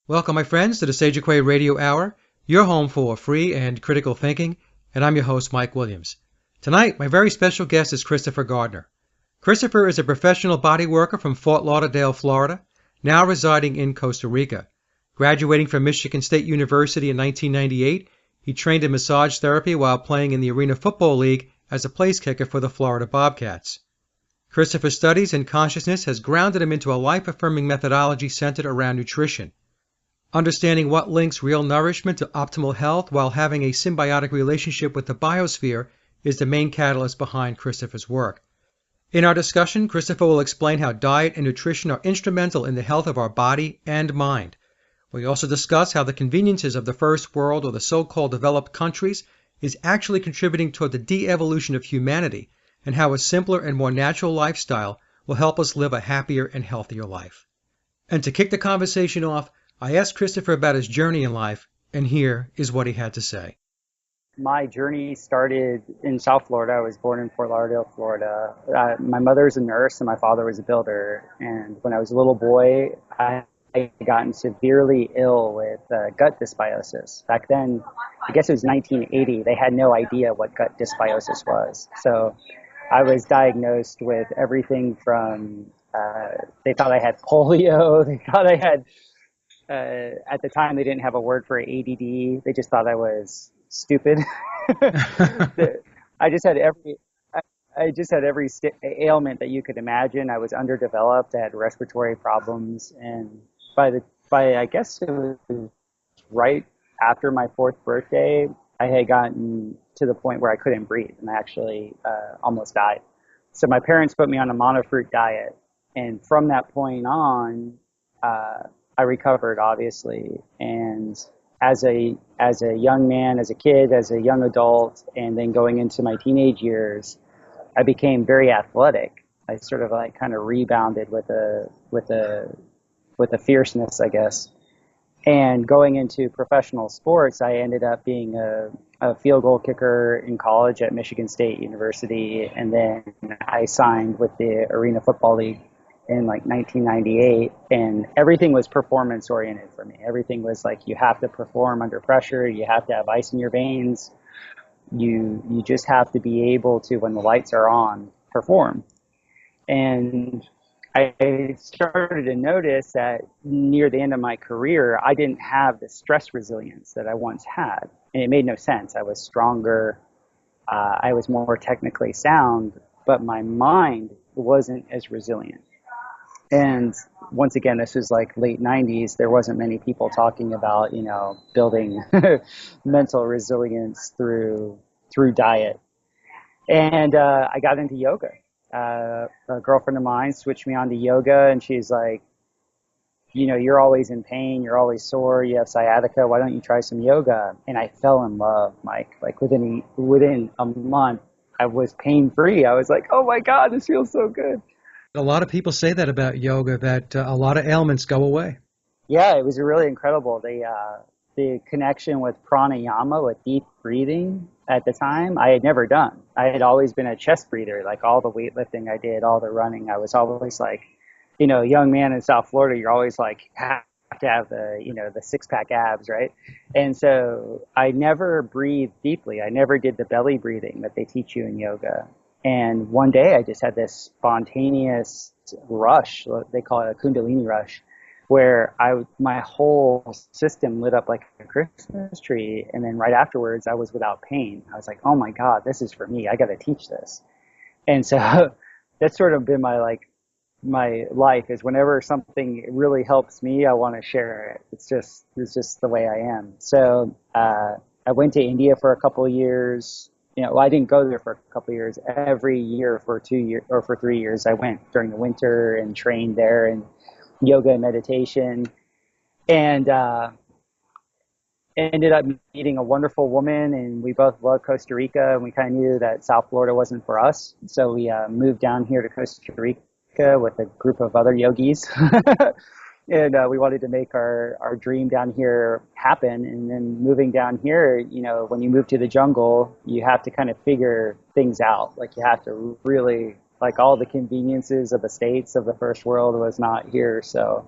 Welcome, my friends, to the Sage Aquay Radio Hour, your home for free and critical thinking, and I'm your host, Mike Williams. Tonight, my very special guest is Christopher Gardner. Christopher is a professional body worker from Fort Lauderdale, Florida, now residing in Costa Rica. Graduating from Michigan State University in 1998, he trained in massage therapy while playing in the Arena Football League as a place kicker for the Florida Bobcats. Christopher's studies in consciousness has grounded him into a life-affirming methodology centered around nutrition. Understanding what links real nourishment to optimal health while having a symbiotic relationship with the biosphere is the main catalyst behind Christopher's work. In our discussion, Christopher will explain how diet and nutrition are instrumental in the health of our body and mind. We also discuss how the conveniences of the first world or the so-called developed countries is actually contributing toward the de-evolution of humanity, and how a simpler and more natural lifestyle will help us live a happier and healthier life. And to kick the conversation off, I asked Christopher about his journey in life, and here is what he had to say. My journey started in South Florida. I was born in Fort Lauderdale, Florida. My mother's a nurse and my father was a builder. And when I was a little boy, I had gotten severely ill with gut dysbiosis. Back then, I guess it was 1980, they had no idea what gut dysbiosis was. So I was diagnosed with everything from, they thought I had polio, they thought I had at the time, they didn't have a word for ADD. They just thought I was stupid. I just had every ailment that you could imagine. I was underdeveloped. I had respiratory problems, and by I guess it was right after my fourth birthday, I had gotten to the point where I couldn't breathe, and I actually almost died. So my parents put me on a monofruit diet, and from that point on, I recovered, obviously, and as a young man, as a kid, as a young adult, and then going into my teenage years, I became very athletic. I sort of like kind of rebounded with a fierceness, I guess. And going into professional sports, I ended up being a field goal kicker in college at Michigan State University, and then I signed with the Arena Football League in like 1998, and everything was performance oriented for me. Everything was like, you have to perform under pressure, you have to have ice in your veins, you just have to be able to, when the lights are on, perform. And I started to notice that near the end of my career, I didn't have the stress resilience that I once had, and it made no sense. I was stronger, I was more technically sound, but my mind wasn't as resilient. And once again, this was like late 90s. There wasn't many people talking about, building mental resilience through diet. And I got into yoga. A girlfriend of mine switched me on to yoga, and she's like, you're always in pain, you're always sore, you have sciatica, why don't you try some yoga? And I fell in love, Mike. Like within a month, I was pain-free. I was like, oh my God, this feels so good. A lot of people say that about yoga, that a lot of ailments go away. Yeah, it was really incredible. The connection with pranayama, with deep breathing at the time, I had never done. I had always been a chest breather, like all the weightlifting I did, all the running. I was always like, young man in South Florida, you're always like, have to have the six-pack abs, right? And so I never breathed deeply. I never did the belly breathing that they teach you in yoga. And one day I just had this spontaneous rush, they call it a Kundalini rush, where my whole system lit up like a Christmas tree. And then right afterwards, I was without pain. I was like, oh my God, this is for me. I got to teach this. And so that's sort of been my life, is whenever something really helps me, I want to share it. It's just the way I am. So I went to India for a couple of years. I didn't go there for a couple of years. Every year for 2 years or for 3 years, I went during the winter and trained there in yoga and meditation, and ended up meeting a wonderful woman, and we both loved Costa Rica, and we kind of knew that South Florida wasn't for us. So we moved down here to Costa Rica with a group of other yogis. And we wanted to make our dream down here happen. And then moving down here, when you move to the jungle, you have to kind of figure things out. Like you have to really, like all the conveniences of the States of the first world was not here. So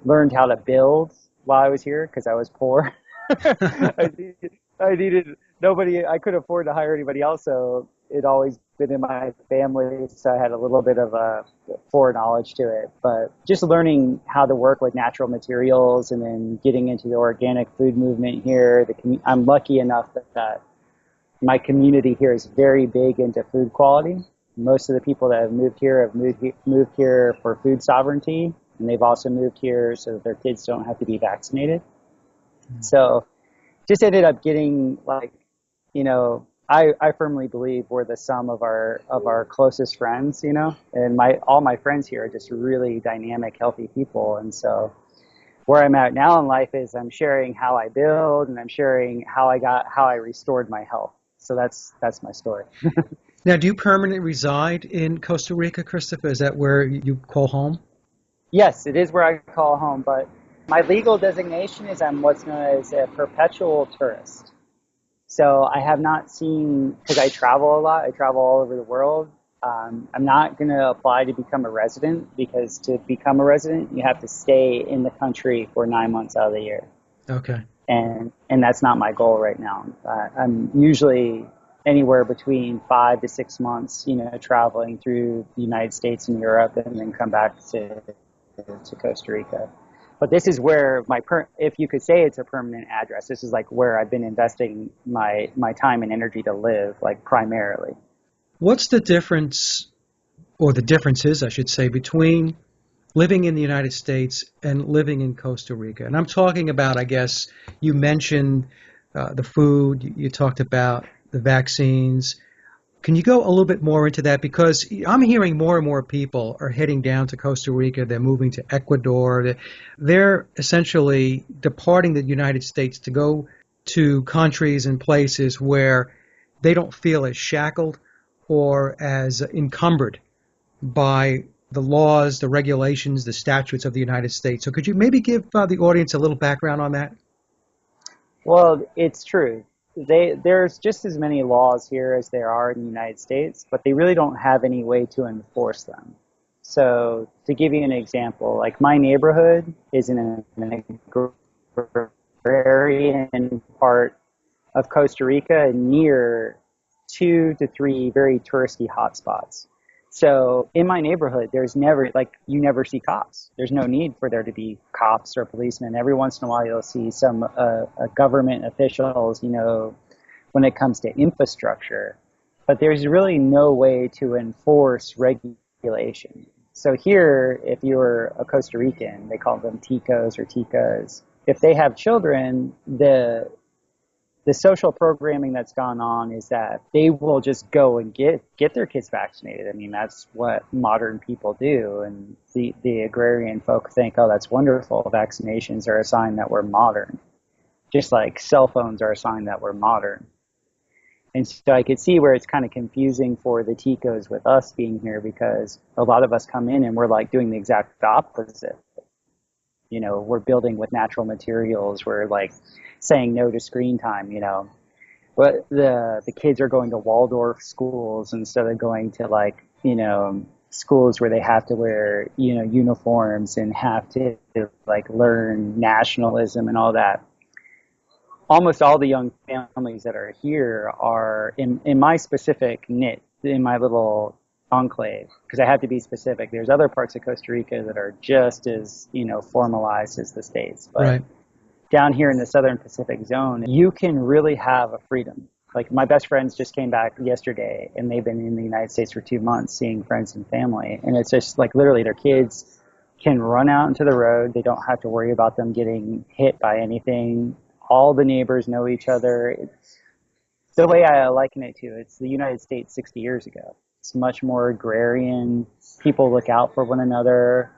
Learned how to build while I was here because I was poor. I needed nobody. I couldn't afford to hire anybody else, so it always been in my family. So I had a little bit of a foreknowledge to it. But just learning how to work with natural materials, and then getting into the organic food movement here. I'm lucky enough that my community here is very big into food quality. Most of the people that have moved here moved here for food sovereignty, and they've also moved here so that their kids don't have to be vaccinated. So just ended up getting I firmly believe we're the sum of our closest friends, and all my friends here are just really dynamic, healthy people. And so where I'm at now in life is I'm sharing how I build, and I'm sharing how I restored my health. So that's my story. Now, do you permanently reside in Costa Rica, Christopher? Is that where you call home? Yes, it is where I call home, but my legal designation is I'm what's known as a perpetual tourist. So I have not seen, because I travel a lot, I travel all over the world. I'm not going to apply to become a resident, because to become a resident, you have to stay in the country for 9 months out of the year. Okay. And that's not my goal right now. I'm usually anywhere between 5 to 6 months, traveling through the United States and Europe, and then come back to Costa Rica. But this is where if you could say it's a permanent address, this is like where I've been investing my time and energy to live, like primarily. What's the difference, or the differences, I should say, between living in the United States and living in Costa Rica? And I'm talking about, I guess, you mentioned the food, you talked about the vaccines. Can you go a little bit more into that? Because I'm hearing more and more people are heading down to Costa Rica. They're moving to Ecuador. They're essentially departing the United States to go to countries and places where they don't feel as shackled or as encumbered by the laws, the regulations, the statutes of the United States. So could you maybe give the audience a little background on that? Well, it's true. There's just as many laws here as there are in the United States, but they really don't have any way to enforce them. So to give you an example, like my neighborhood is in an agrarian part of Costa Rica near 2 to 3 very touristy hotspots. So in my neighborhood, there's never, you never see cops. There's no need for there to be cops or policemen. Every once in a while, you'll see some government officials, when it comes to infrastructure. But there's really no way to enforce regulation. So here, if you're a Costa Rican, they call them ticos or ticas. If they have children, the social programming that's gone on is that they will just go and get their kids vaccinated. I mean, that's what modern people do. And the agrarian folk think, oh, that's wonderful. Vaccinations are a sign that we're modern. Just like cell phones are a sign that we're modern. And so I could see where it's kind of confusing for the ticos with us being here, because a lot of us come in and we're like doing the exact opposite. We're building with natural materials. We're like saying no to screen time, But the kids are going to Waldorf schools instead of going to schools where they have to wear, uniforms and have to learn nationalism and all that. Almost all the young families that are here are in my specific niche, in my little enclave, because I have to be specific. There's other parts of Costa Rica that are just as, formalized as the States. But right. Down here in the Southern Pacific zone, you can really have a freedom. Like my best friends just came back yesterday, and they've been in the United States for 2 months seeing friends and family. And it's just literally their kids can run out into the road. They don't have to worry about them getting hit by anything. All the neighbors know each other. It's the way I liken it to, it's the United States 60 years ago. It's much more agrarian. People look out for one another.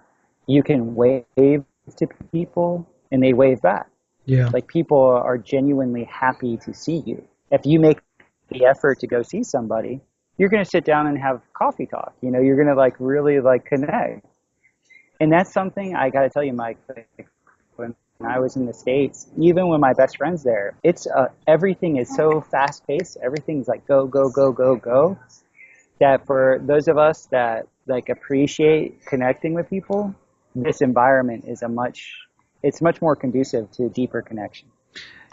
You can wave to people and they wave back. Yeah. People are genuinely happy to see you. If you make the effort to go see somebody, you're going to sit down and have coffee talk. You're going to really connect. And that's something I got to tell you, Mike, when I was in the States, even when my best friend's there, it's everything is so fast paced. Everything's go, go, go, go, go. That for those of us that appreciate connecting with people, this environment is it's much more conducive to deeper connection.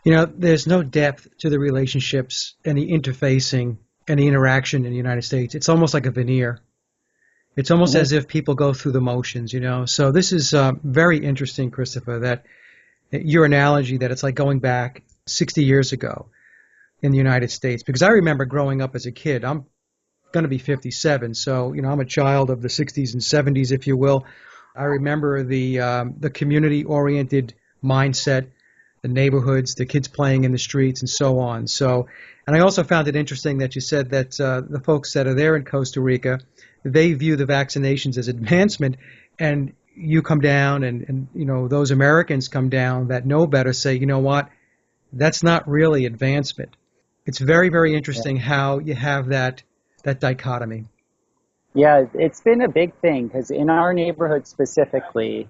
There's no depth to the relationships and the interfacing and the interaction in the United States. It's almost like a veneer. It's almost Mm-hmm. as if people go through the motions. So this is very interesting, Christopher, that your analogy that it's like going back 60 years ago in the United States. Because I remember growing up as a kid. I'm going to be 57, so I'm a child of the 60s and 70s, if you will. I remember the community-oriented mindset, the neighborhoods, the kids playing in the streets, and so on. And I also found it interesting that you said that the folks that are there in Costa Rica, they view the vaccinations as advancement, and you come down, and those Americans come down that know better, say, you know what, that's not really advancement. It's very, very interesting how you have that dichotomy. Yeah, it's been a big thing because in our neighborhood specifically,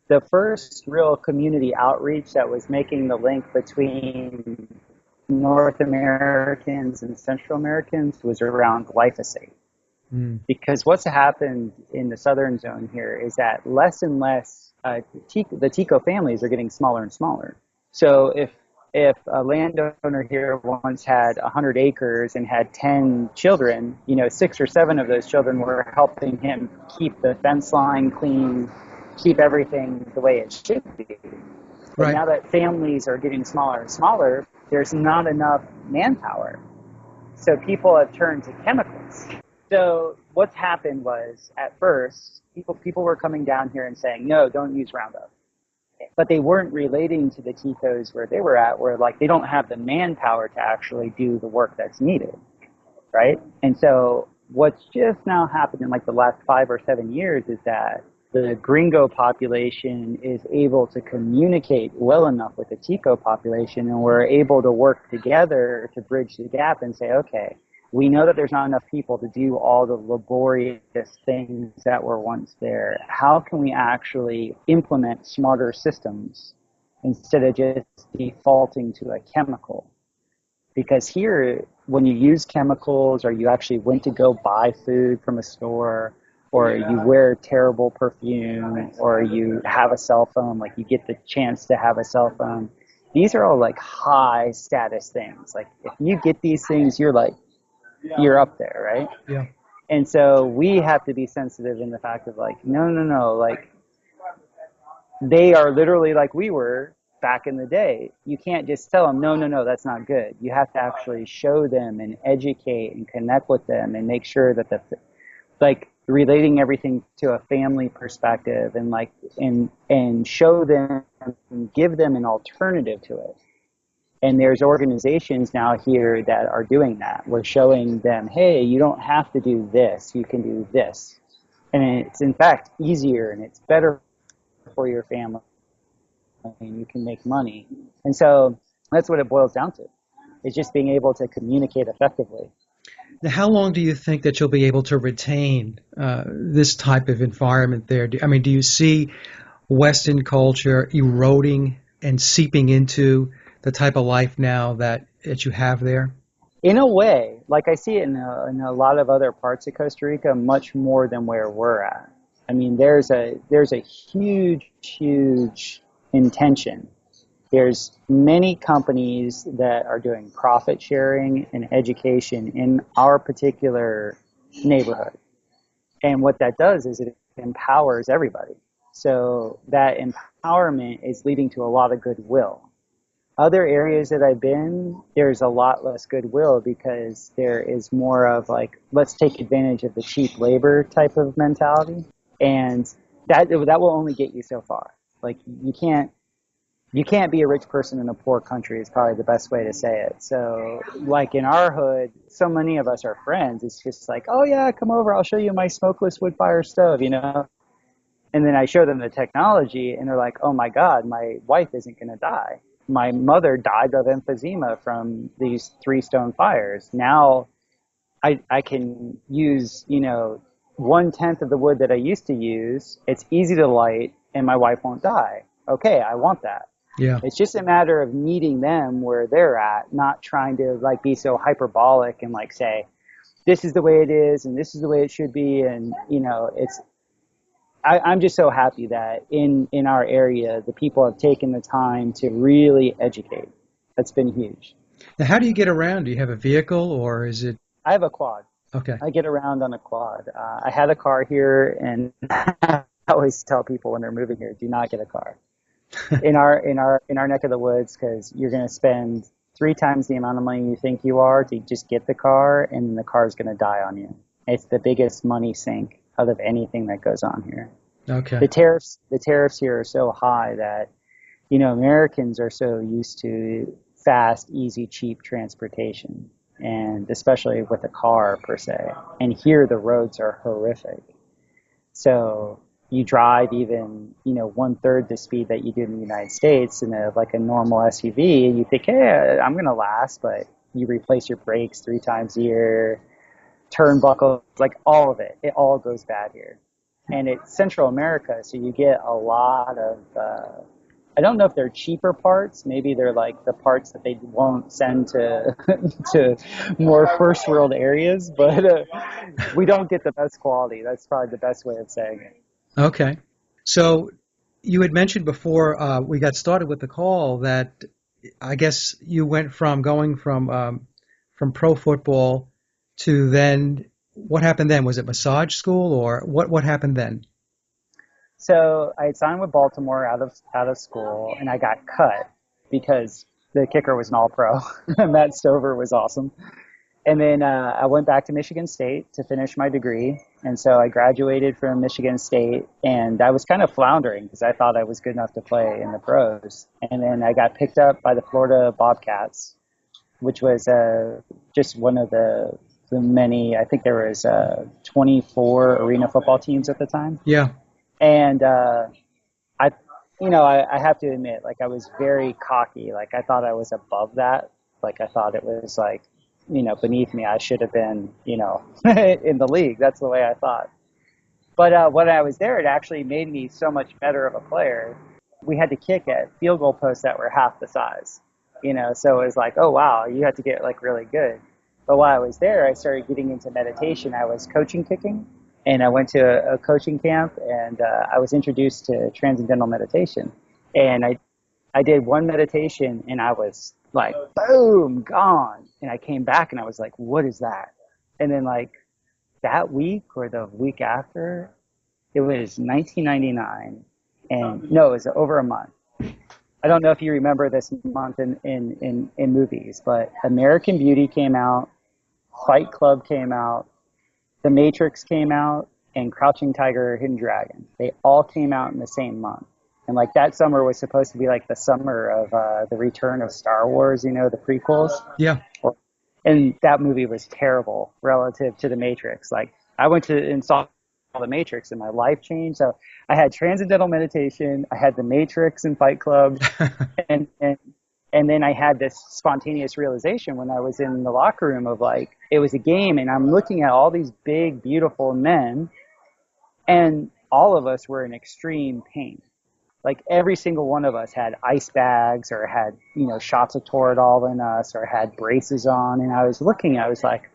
the first real community outreach that was making the link between North Americans and Central Americans was around glyphosate. Mm. Because what's happened in the southern zone here is that less and less the Tico families are getting smaller and smaller. So if a landowner here once had 100 acres and had 10 children, 6 or 7 of those children were helping him keep the fence line clean, keep everything the way it should be. But Right. now that families are getting smaller and smaller, there's not enough manpower. So people have turned to chemicals. So what's happened was, at first, people were coming down here and saying, no, don't use Roundup. But they weren't relating to the Ticos where they were at, where like they don't have the manpower to actually do the work that's needed, right? And so what's just now happened in like the last 5 or 7 years is that the gringo population is able to communicate well enough with the Tico population, and we're able to work together to bridge the gap and say, okay, we know that there's not enough people to do all the laborious things that were once there. How can we actually implement smarter systems instead of just defaulting to a chemical? Because here, when you use chemicals, or you actually went to go buy food from a store, or you wear terrible perfume, or you have a cell phone, like you get the chance to have a cell phone, these are all like high status things. Like if you get these things, you're up there, right? Yeah. And so we have to be sensitive in the fact of like, no, like they are literally like we were back in the day. You can't just tell them, no, that's not good. You have to actually show them and educate and connect with them and make sure that like relating everything to a family perspective and like, and show them and give them an alternative to it. And there's organizations now here that are doing that. We're showing them, hey, you don't have to do this. You can do this. And it's in fact easier and it's better for your family. And you can make money. And so that's what it boils down to. It's just being able to communicate effectively. Now, how long do you think that you'll be able to retain this type of environment there? Do you see Western culture eroding and seeping into the type of life now that you have there? In a way, like I see it in a lot of other parts of Costa Rica, much more than where we're at. I mean, there's a huge intention. There's many companies that are doing profit sharing and education in our particular neighborhood. And what that does is it empowers everybody. So that empowerment is leading to a lot of goodwill. Other areas that I've been, there's a lot less goodwill because there is more of like, let's take advantage of the cheap labor type of mentality. And that will only get you so far. Like you can't be a rich person in a poor country is probably the best way to say it. So like in our hood, so many of us are friends. It's just like, oh yeah, come over. I'll show you my smokeless wood fire stove, And then I show them the technology and they're like, oh my God, my wife isn't going to die. My mother died of emphysema from these 3 stone fires. Now I can use, 1/10 of the wood that I used to use. It's easy to light and my wife won't die. Okay, I want that. Yeah. It's just a matter of meeting them where they're at, not trying to like be so hyperbolic and like say, this is the way it is and this is the way it should be. And, I'm just so happy that in our area, the people have taken the time to really educate. That's been huge. Now, how do you get around? Do you have a vehicle or is it I have a quad. okay? I get around on a quad. I had a car here, and I always tell people when they're moving here, do not get a car in our neck of the woods, because you're going to spend three times the amount of money you think you are to just get the car, and the car is going to die on you. It's the biggest money sink out of anything that goes on here. Okay. The tariffs here are so high that, Americans are so used to fast, easy, cheap transportation, and especially with a car per se. And here the roads are horrific. So you drive even, one third the speed that you do in the United States in like a normal SUV, and you think, hey, I'm gonna last, but you replace your brakes three times a year, turnbuckles, like all of it. It all goes bad here. And it's Central America, so you get a lot of, I don't know if they're cheaper parts. Maybe they're like the parts that they won't send to to more first world areas, but we don't get the best quality. That's probably the best way of saying it. Okay. So you had mentioned before we got started with the call that I guess you went from going from pro football to then what happened then? Was it massage school or what happened then? So I had signed with Baltimore out of school, and I got cut because the kicker was an All-Pro. Matt Stover was awesome. And then I went back to Michigan State to finish my degree. And so I graduated from Michigan State, and I was kind of floundering because I thought I was good enough to play in the pros. And then I got picked up by the Florida Bobcats, which was just one of the many, I think there was 24 arena football teams at the time. Yeah. And I have to admit, like, I was very cocky. Like, I thought I was above that. Like, I thought it was like, beneath me. I should have been, in the league. That's the way I thought. But when I was there, it actually made me so much better of a player. We had to kick at field goal posts that were half the size, so it was like, oh, wow, you have to get like really good. But while I was there, I started getting into meditation. I was coaching kicking, and I went to a coaching camp, and I was introduced to transcendental meditation. And I did one meditation, and I was like, boom, gone. And I came back, and I was like, what is that? And then like that week or the week after, it was 1999, and no, it was over a month. I don't know if you remember this month in movies, but American Beauty came out, Fight Club came out, The Matrix came out, and Crouching Tiger, Hidden Dragon. They all came out in the same month. And like that summer was supposed to be like the summer of the return of Star Wars, the prequels. Yeah. And that movie was terrible relative to The Matrix. Like, I went to and saw The Matrix, and my life changed. So I had transcendental meditation, I had The Matrix and Fight Club, and then I had this spontaneous realization when I was in the locker room of like, it was a game, and I'm looking at all these big, beautiful men, and all of us were in extreme pain. Like every single one of us had ice bags or had, shots of Toradol in us or had braces on. And I was looking, I was like,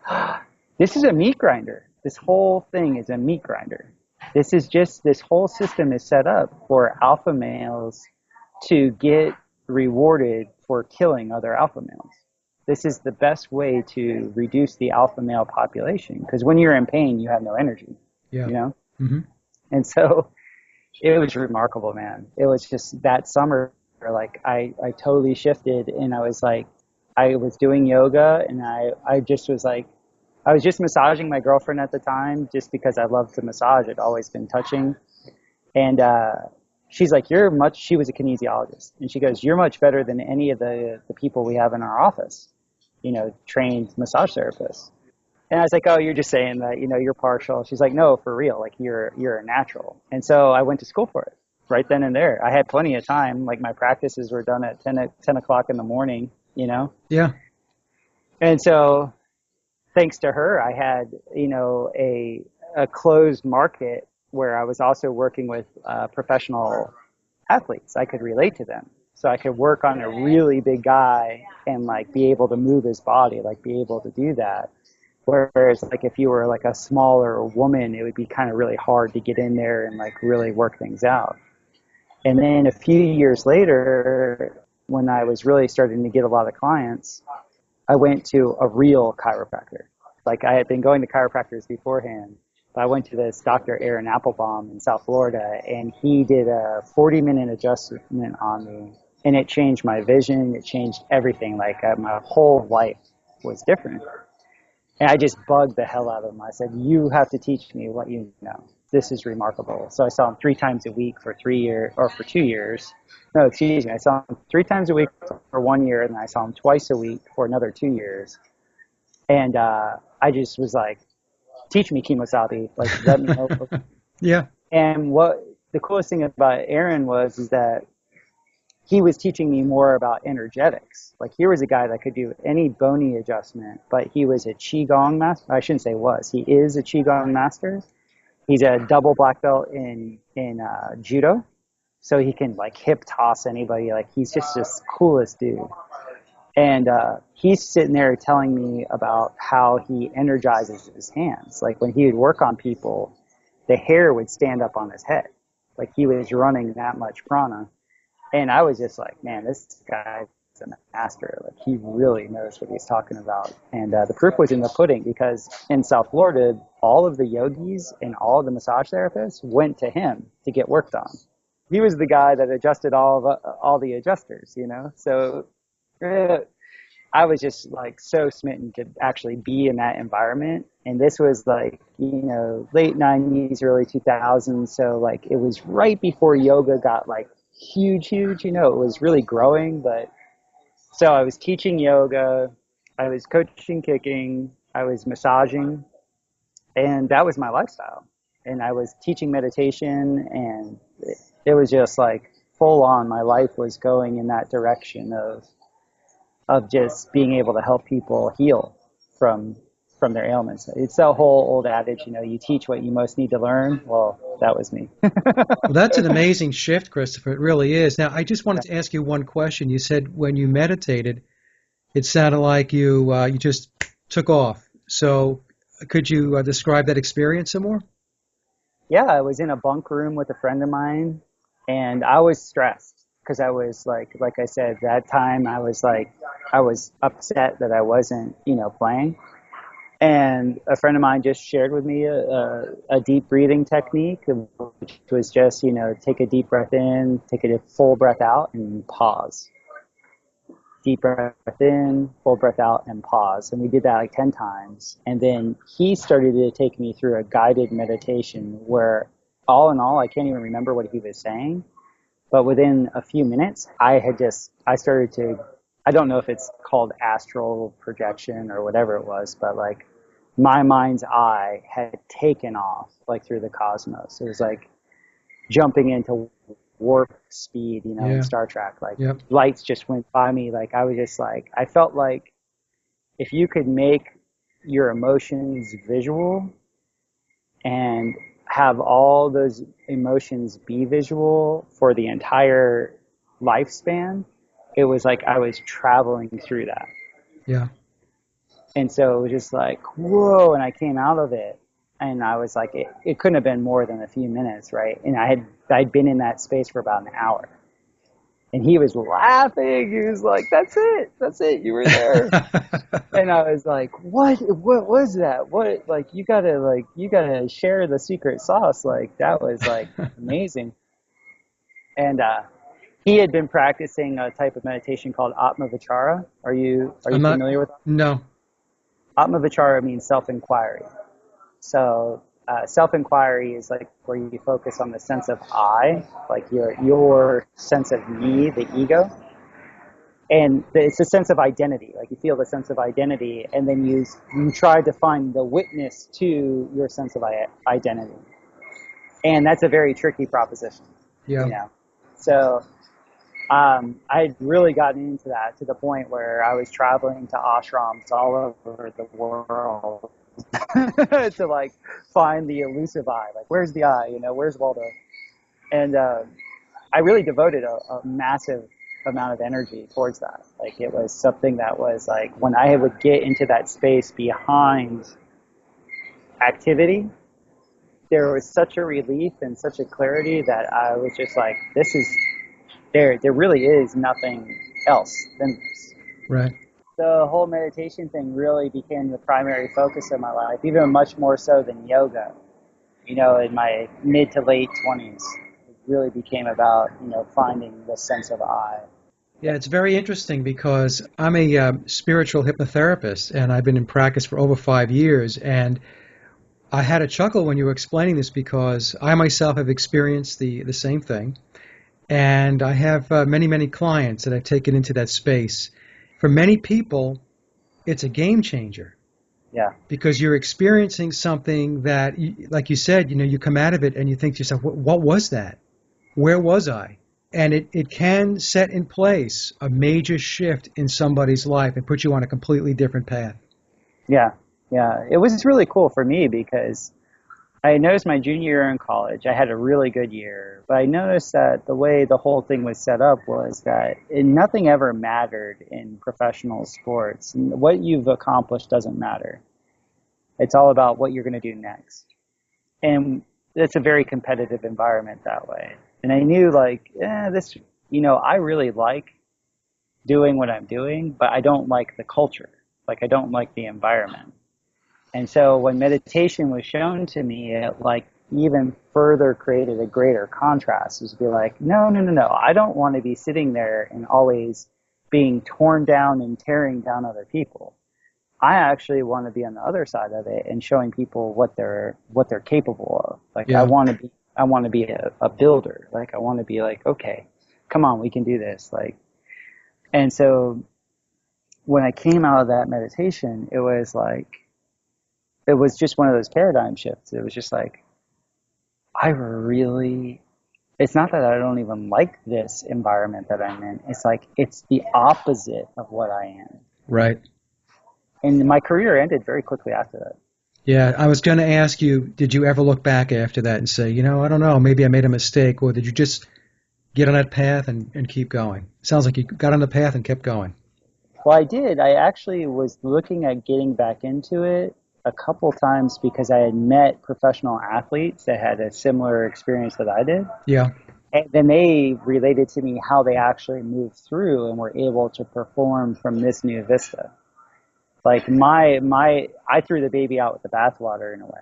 this is a meat grinder. This whole thing is a meat grinder. This whole system is set up for alpha males to get rewarded for killing other alpha males. This is the best way to reduce the alpha male population, because when you're in pain, you have no energy, Yeah. Mm-hmm. And so it was remarkable, man. It was just that summer, like I totally shifted, and I was like, I was doing yoga, and I just was like, I was just massaging my girlfriend at the time just because I loved to massage. I'd always been touching. And she's like, she was a kinesiologist. And she goes, you're much better than any of the people we have in our office, trained massage therapists. And I was like, oh, you're just saying that, you're partial. She's like, no, for real. Like, you're a natural. And so I went to school for it right then and there. I had plenty of time. Like, my practices were done at 10 o'clock in the morning, Yeah. And so thanks to her, I had, a closed market where I was also working with professional athletes. I could relate to them. So I could work on a really big guy and like be able to move his body, like be able to do that. Whereas like if you were like a smaller woman, it would be kind of really hard to get in there and like really work things out. And then a few years later, when I was really starting to get a lot of clients, I went to a real chiropractor. Like I had been going to chiropractors beforehand, but I went to this Dr. Aaron Applebaum in South Florida, and he did a 40-minute adjustment on me, and it changed my vision. It changed everything. Like my whole life was different. And I just bugged the hell out of him. I said, you have to teach me what you know. This is remarkable. So I saw him 3 times a week for 3 years, or for 2 years. No, excuse me. I saw him 3 times a week for 1 year, and then I saw him twice a week for another 2 years. And I just was like, teach me kemosabe. Like, let me know. Yeah. And what the coolest thing about Aaron is that he was teaching me more about energetics. Like here was a guy that could do any bony adjustment, but he was a Qigong master. I shouldn't say was. He is a Qigong master. He's a double black belt in judo, so he can like hip toss anybody. Like he's just this coolest dude. And he's sitting there telling me about how he energizes his hands. Like when he would work on people, the hair would stand up on his head. Like he was running that much prana. And I was just like, man, this guy's a master. Like he really knows what he's talking about. And the proof was in the pudding, because in South Florida, all of the yogis and all of the massage therapists went to him to get worked on. He was the guy that adjusted all the adjusters, you know? So I was just like so smitten to actually be in that environment. And this was like, you know, late 90s, early 2000s. So like it was right before yoga got like huge, you know, it was really growing. But so I was teaching yoga, I was coaching kicking, I was massaging, and that was my lifestyle. And I was teaching meditation, and it was just like full on. My life was going in that direction of just being able to help people heal from their ailments. It's that whole old adage, you know, you teach what you most need to learn. Well, that was me. Well, that's an amazing shift, Christopher. It really is. Now, I just wanted to ask you one question. You said when you meditated, it sounded like you just took off. So could you describe that experience some more? Yeah, I was in a bunk room with a friend of mine, and I was stressed because I was like I said, that time I was upset that I wasn't, you know, playing. And a friend of mine just shared with me a deep breathing technique, which was just, you know, take a deep breath in, take a full breath out, and pause. Deep breath in, full breath out, and pause. And we did that like 10 times. And then he started to take me through a guided meditation where, all in all, I can't even remember what he was saying. But within a few minutes, I started to, I don't know if it's called astral projection or whatever it was, but like my mind's eye had taken off like through the cosmos. It was like jumping into warp speed, you know, in Star Trek. Like lights just went by me. Like I was just like, I felt like if you could make your emotions visual and have all those emotions be visual for the entire lifespan, it was like I was traveling through that. Yeah. And so it was just like, whoa, and I came out of it, and I was like, it couldn't have been more than a few minutes, right? And I'd been in that space for about an hour. And he was laughing. He was like, that's it, you were there. And I was like, what was that? What, like, you gotta share the secret sauce. Like, that was like amazing. And he had been practicing a type of meditation called Atma Vichara. Are you familiar with that? No. Atma Vichara means self-inquiry. So self-inquiry is like where you focus on the sense of I, like your sense of me, the ego. And it's a sense of identity. Like you feel the sense of identity, and then you try to find the witness to your sense of identity. And that's a very tricky proposition. Yeah. You know? So I'd really gotten into that to the point where I was traveling to ashrams all over the world to like find the elusive I. Like, where's the I? You know, where's Waldo? And I really devoted a massive amount of energy towards that. Like it was something that was like when I would get into that space behind activity, there was such a relief and such a clarity that I was just like, this is there really is nothing else than this. Right. The whole meditation thing really became the primary focus of my life, even much more so than yoga. You know, in my mid to late 20s, it really became about, you know, finding the sense of I. Yeah, it's very interesting because I'm a spiritual hypnotherapist, and I've been in practice for over 5 years. And I had a chuckle when you were explaining this because I myself have experienced the same thing. And I have many, many clients that I've taken into that space. For many people, it's a game changer. Yeah. Because you're experiencing something that, like you said, you know, you come out of it and you think to yourself, what was that? Where was I? And it can set in place a major shift in somebody's life and put you on a completely different path. Yeah. Yeah. It was really cool for me because I noticed my junior year in college, I had a really good year, but I noticed that the way the whole thing was set up was that nothing ever mattered in professional sports. What you've accomplished doesn't matter. It's all about what you're going to do next. And it's a very competitive environment that way. And I knew like, this, you know, I really like doing what I'm doing, but I don't like the culture. Like I don't like the environment. And so when meditation was shown to me, it like even further created a greater contrast. It was to be like, no. I don't want to be sitting there and always being torn down and tearing down other people. I actually want to be on the other side of it and showing people what they're capable of. Like Yeah. I want to be a builder. Like I want to be like, okay, come on, we can do this. Like, and so when I came out of that meditation, it was just one of those paradigm shifts. It was just like, it's not that I don't even like this environment that I'm in. It's like, it's the opposite of what I am. Right. And my career ended very quickly after that. Yeah, I was going to ask you, did you ever look back after that and say, you know, I don't know, maybe I made a mistake, or did you just get on that path and keep going? Sounds like you got on the path and kept going. Well, I did. I actually was looking at getting back into it a couple times because I had met professional athletes that had a similar experience that I did. Yeah. And then they related to me how they actually moved through and were able to perform from this new vista. Like I threw the baby out with the bathwater in a way.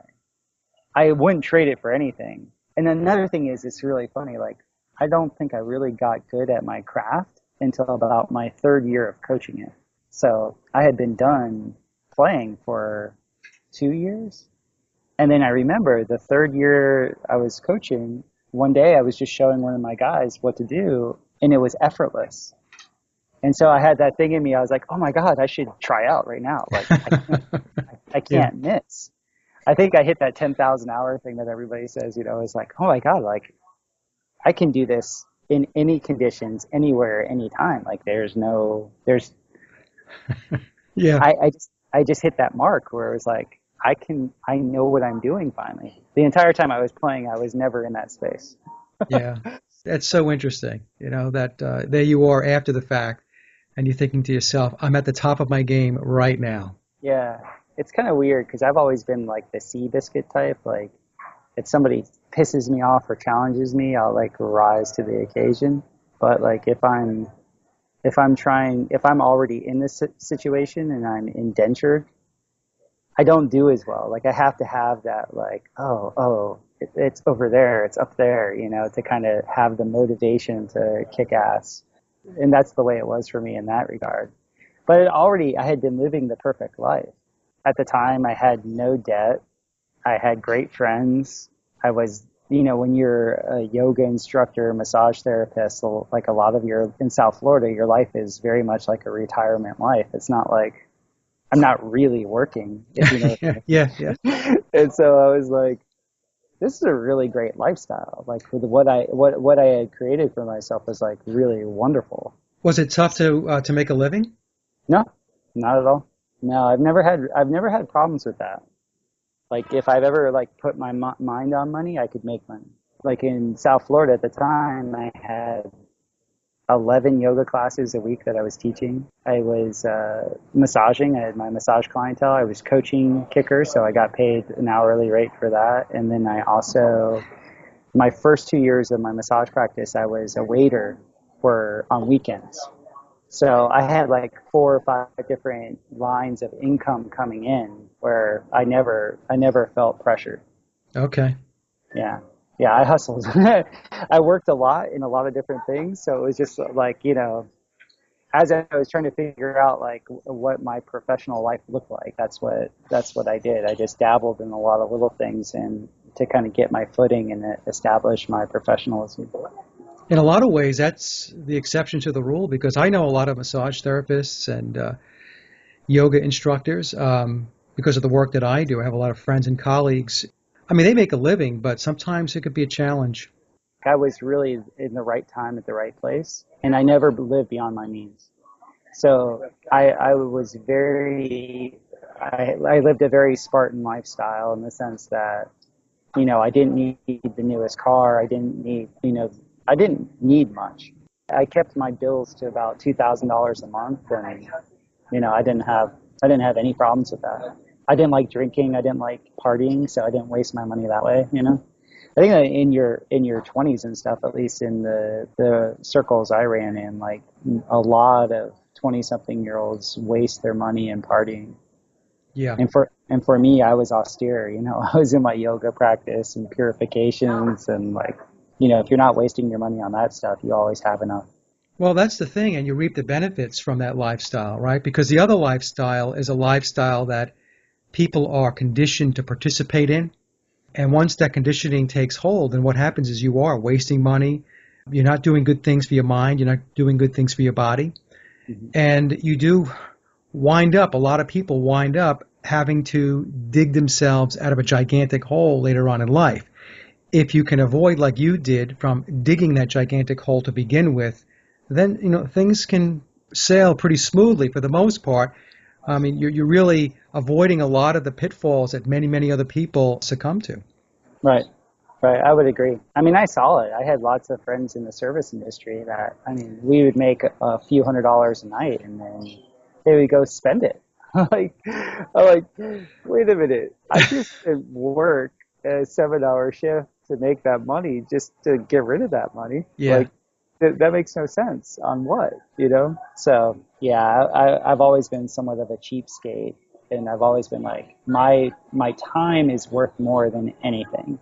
I wouldn't trade it for anything. And another thing is, it's really funny. Like, I don't think I really got good at my craft until about my third year of coaching it. So I had been done playing for 2 years. And then I remember the third year I was coaching, one day I was just showing one of my guys what to do, and it was effortless. And so I had that thing in me. I was like, oh my God, I should try out right now. Like, I can't miss. I think I hit that 10,000 hour thing that everybody says, you know, is like, oh my God, like I can do this in any conditions, anywhere, anytime. Like Yeah. I just hit that mark where it was like, I know what I'm doing finally. The entire time I was playing, I was never in that space. Yeah. That's so interesting, you know, that there you are after the fact, and you're thinking to yourself, I'm at the top of my game right now. Yeah. It's kind of weird because I've always been like the Seabiscuit type. Like if somebody pisses me off or challenges me, I'll like rise to the occasion. But like if I'm already in this situation and I'm indentured, I don't do as well. Like I have to have that like, it's over there, it's up there, you know, to kind of have the motivation to kick ass. And that's the way it was for me in that regard. But I had been living the perfect life. At the time, I had no debt. I had great friends. I was, you know, when you're a yoga instructor, massage therapist, so like a lot of in South Florida, your life is very much like a retirement life. It's not like I'm not really working, if you know what I mean. Yeah. And so I was like, this is a really great lifestyle. Like with what I had created for myself was like really wonderful. Was it tough to make a living? No, not at all. No, I've never had problems with that. Like if I've ever like put my mind on money, I could make money. Like in South Florida at the time, I had 11 yoga classes a week that I was teaching. I was massaging. I had my massage clientele. I was coaching kickers, so I got paid an hourly rate for that. And then I also, my first 2 years of my massage practice, I was a waiter for on weekends. So I had like 4 or 5 different lines of income coming in where I never felt pressured. Okay. Yeah. Yeah, I hustled. I worked a lot in a lot of different things. So it was just like, as I was trying to figure out like what my professional life looked like, that's what I did. I just dabbled in a lot of little things and to kind of get my footing and establish my professionalism. In a lot of ways, that's the exception to the rule because I know a lot of massage therapists and yoga instructors because of the work that I do. I have a lot of friends and colleagues. I mean, they make a living, but sometimes it could be a challenge. I was really in the right time at the right place, and I never lived beyond my means. So I was I lived a very Spartan lifestyle in the sense that, I didn't need the newest car. I didn't need much. I kept my bills to about $2,000 a month, and, I didn't have any problems with that. I didn't like drinking. I didn't like partying, so I didn't waste my money that way. I think that in your 20s and stuff, at least in the circles I ran in, like a lot of 20-something-year-olds waste their money in partying. Yeah. And for me, I was austere. I was in my yoga practice and purifications, and like, if you're not wasting your money on that stuff, you always have enough. Well, that's the thing, and you reap the benefits from that lifestyle, right? Because the other lifestyle is a lifestyle that people are conditioned to participate in. And once that conditioning takes hold, then what happens is you are wasting money. You're not doing good things for your mind. You're not doing good things for your body. Mm-hmm. And you do a lot of people wind up having to dig themselves out of a gigantic hole later on in life. If you can avoid, like you did, from digging that gigantic hole to begin with, then, things can sail pretty smoothly for the most part. I mean, you're really avoiding a lot of the pitfalls that many, many other people succumb to. Right. Right. I would agree. I mean, I saw it. I had lots of friends in the service industry that, I mean, we would make a few $100s a night and then they would go spend it. I'm like, wait a minute. I just didn't work a 7-hour shift to make that money just to get rid of that money. Yeah. Like, that makes no sense on what? So, yeah, I've always been somewhat of a cheapskate. And I've always been like, my time is worth more than anything.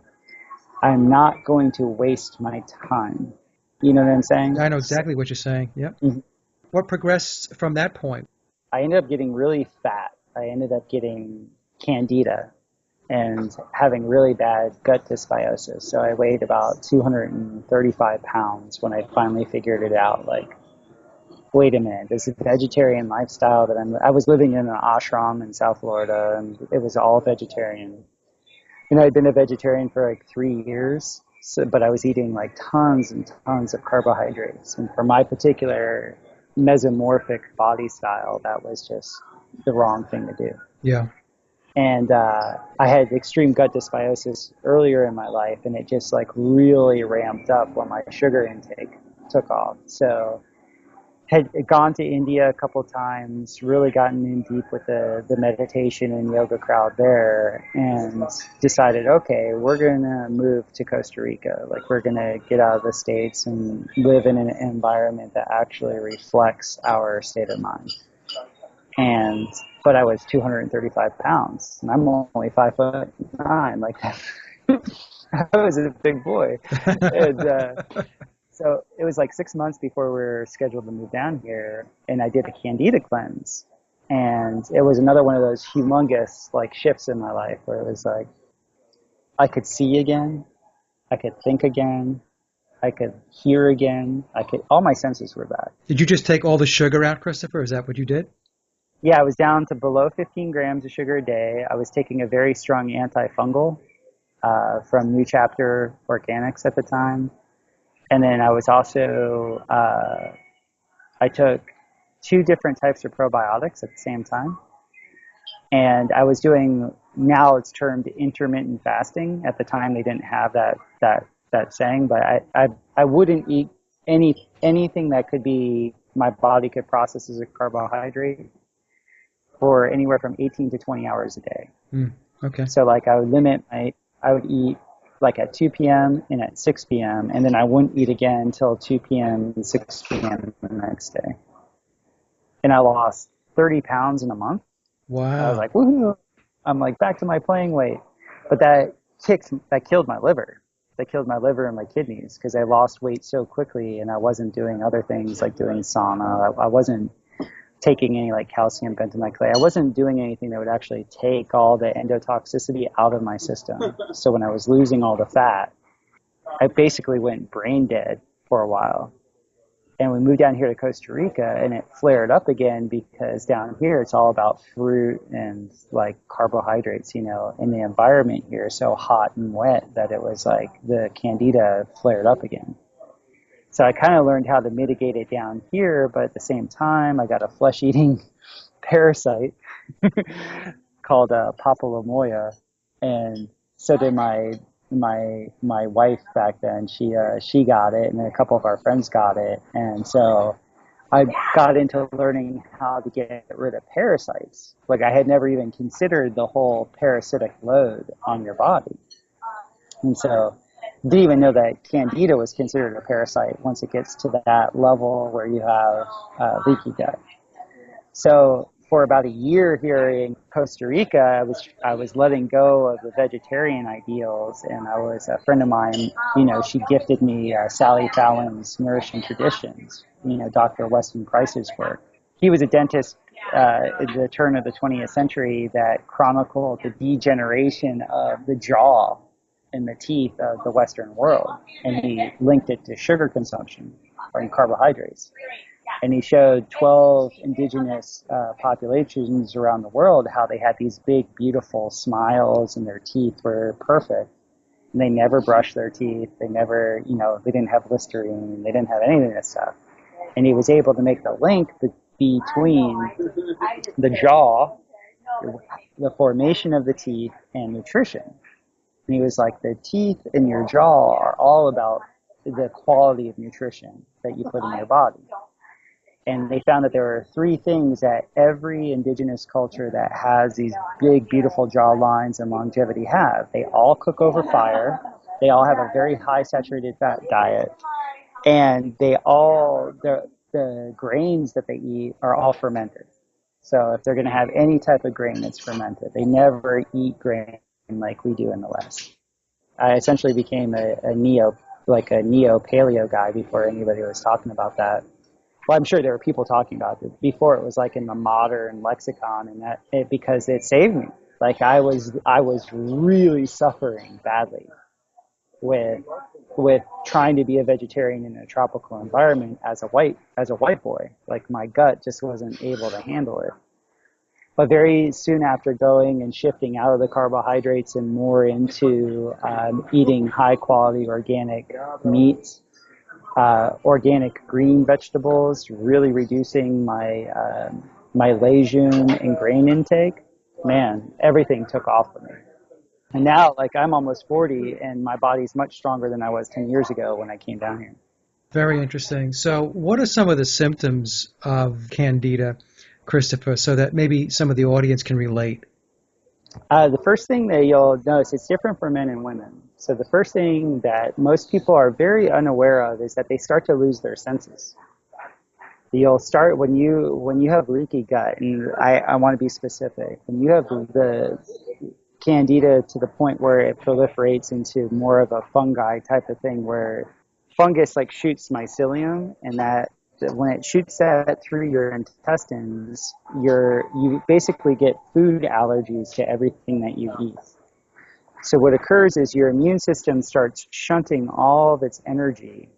I'm not going to waste my time. You know what I'm saying? I know exactly what you're saying. Yep. Mhm. What progressed from that point? I ended up getting really fat. I ended up getting candida and having really bad gut dysbiosis. So I weighed about 235 pounds when I finally figured it out. Like, wait a minute, this vegetarian lifestyle that I was living in an ashram in South Florida, and it was all vegetarian. I'd been a vegetarian for like 3 years, but I was eating like tons and tons of carbohydrates. And for my particular mesomorphic body style, that was just the wrong thing to do. Yeah. And I had extreme gut dysbiosis earlier in my life, and it just like really ramped up when my sugar intake took off. So had gone to India a couple times, really gotten in deep with the meditation and yoga crowd there, and decided, okay, we're going to move to Costa Rica. Like, we're going to get out of the States and live in an environment that actually reflects our state of mind. But I was 235 pounds, and I'm only 5'9". Like, I was a big boy. And so it was like 6 months before we were scheduled to move down here, and I did a candida cleanse. And it was another one of those humongous like shifts in my life where it was like I could see again, I could think again, I could hear again, all my senses were back. Did you just take all the sugar out, Christopher? Is that what you did? Yeah, I was down to below 15 grams of sugar a day. I was taking a very strong antifungal from New Chapter Organics at the time. And then I was also, I took 2 different types of probiotics at the same time. And I was doing, now it's termed intermittent fasting. At the time, they didn't have that saying, but I wouldn't eat anything that could be my body could process as a carbohydrate for anywhere from 18 to 20 hours a day. Okay. So like I would eat like at 2 p.m. and at 6 p.m. and then I wouldn't eat again until 2 p.m. and 6 p.m. the next day. And I lost 30 pounds in a month. I was Wow. like, woohoo! I'm like back to my playing weight. But that killed my liver. That killed my liver and my kidneys because I lost weight so quickly and I wasn't doing other things like doing sauna. I wasn't taking any like calcium bentonite clay. I wasn't doing anything that would actually take all the endotoxicity out of my system. So when I was losing all the fat, I basically went brain dead for a while. And we moved down here to Costa Rica and it flared up again because down here it's all about fruit and like carbohydrates, you know, and the environment here is so hot and wet that it was like the candida flared up again. So I kind of learned how to mitigate it down here, but at the same time, I got a flesh-eating parasite called Papillomoya, and so did my wife back then. She got it, and a couple of our friends got it, and so I got into learning how to get rid of parasites. Like I had never even considered the whole parasitic load on your body, and so didn't even know that candida was considered a parasite once it gets to that level where you have leaky gut. So for about a year here in Costa Rica, I was letting go of the vegetarian ideals, and I was a friend of mine. You know, she gifted me Sally Fallon's Nourishing Traditions. You know, Dr. Weston Price's work. He was a dentist at the turn of the 20th century that chronicled the degeneration of the jaw and the teeth of the Western world, and he linked it to sugar consumption or carbohydrates. And he showed 12 indigenous populations around the world how they had these big, beautiful smiles and their teeth were perfect. And they never brushed their teeth. They never, you know, they didn't have Listerine. They didn't have any of this stuff. And he was able to make the link between the jaw, the formation of the teeth, and nutrition. And he was like, the teeth in your jaw are all about the quality of nutrition that you put in your body. And they found that there are three things that every indigenous culture that has these big, beautiful jaw lines and longevity have. They all cook over fire. They all have a very high saturated fat diet. And the grains that they eat are all fermented. So if they're going to have any type of grain, it's fermented. They never eat grain like we do in the West. I essentially became a neo paleo guy before anybody was talking about that. Well, I'm sure there were people talking about it before it was like in the modern lexicon, and because it saved me. Like I was really suffering badly with trying to be a vegetarian in a tropical environment as a white boy. Like my gut just wasn't able to handle it. But very soon after going and shifting out of the carbohydrates and more into eating high quality organic meats, organic green vegetables, really reducing my legume and grain intake, man, everything took off for me. And now, like, I'm almost 40, and my body's much stronger than I was 10 years ago when I came down here. Very interesting. So, what are some of the symptoms of candida, Christopher, so that maybe some of the audience can relate? The first thing that you'll notice, it's different for men and women. So the first thing that most people are very unaware of is that they start to lose their senses. You'll start when you have leaky gut, and I want to be specific. When you have the candida to the point where it proliferates into more of a fungi type of thing, where fungus like shoots mycelium, and that when it shoots that through your intestines, you basically get food allergies to everything that you eat. So what occurs is your immune system starts shunting all of its energy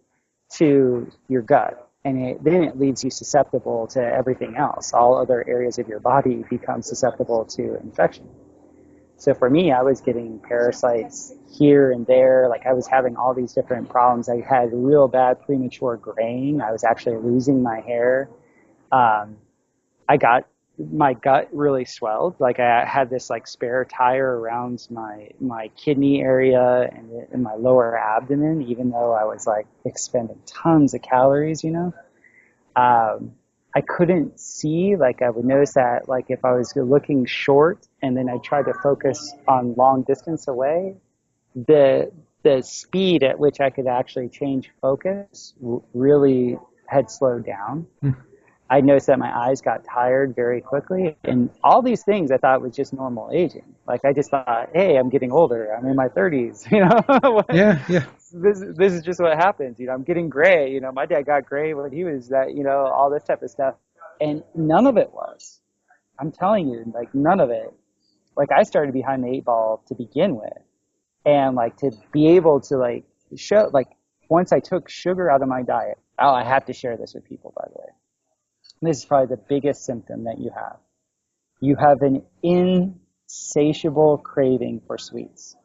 to your gut, and then it leaves you susceptible to everything else. All other areas of your body become susceptible to infection. So for me, I was getting parasites here and there. Like I was having all these different problems. I had real bad premature graying. I was actually losing my hair. I got my gut really swelled. Like I had this like spare tire around my kidney area and in my lower abdomen, even though I was like expending tons of calories, you know. I couldn't see, like I would notice that like if I was looking short and then I tried to focus on long distance away, the speed at which I could actually change focus really had slowed down. I noticed that my eyes got tired very quickly, and all these things I thought was just normal aging. Like I just thought, hey, I'm getting older. I'm in my 30s, you know. Yeah, yeah. This is just what happens, you know. I'm getting gray, you know. My dad got gray when he was that, you know, all this type of stuff, and none of it was. I'm telling you, like none of it. Like I started behind the eight ball to begin with, and like to be able to like show like once I took sugar out of my diet. Oh, I have to share this with people, by the way. This is probably the biggest symptom that you have. You have an insatiable craving for sweets.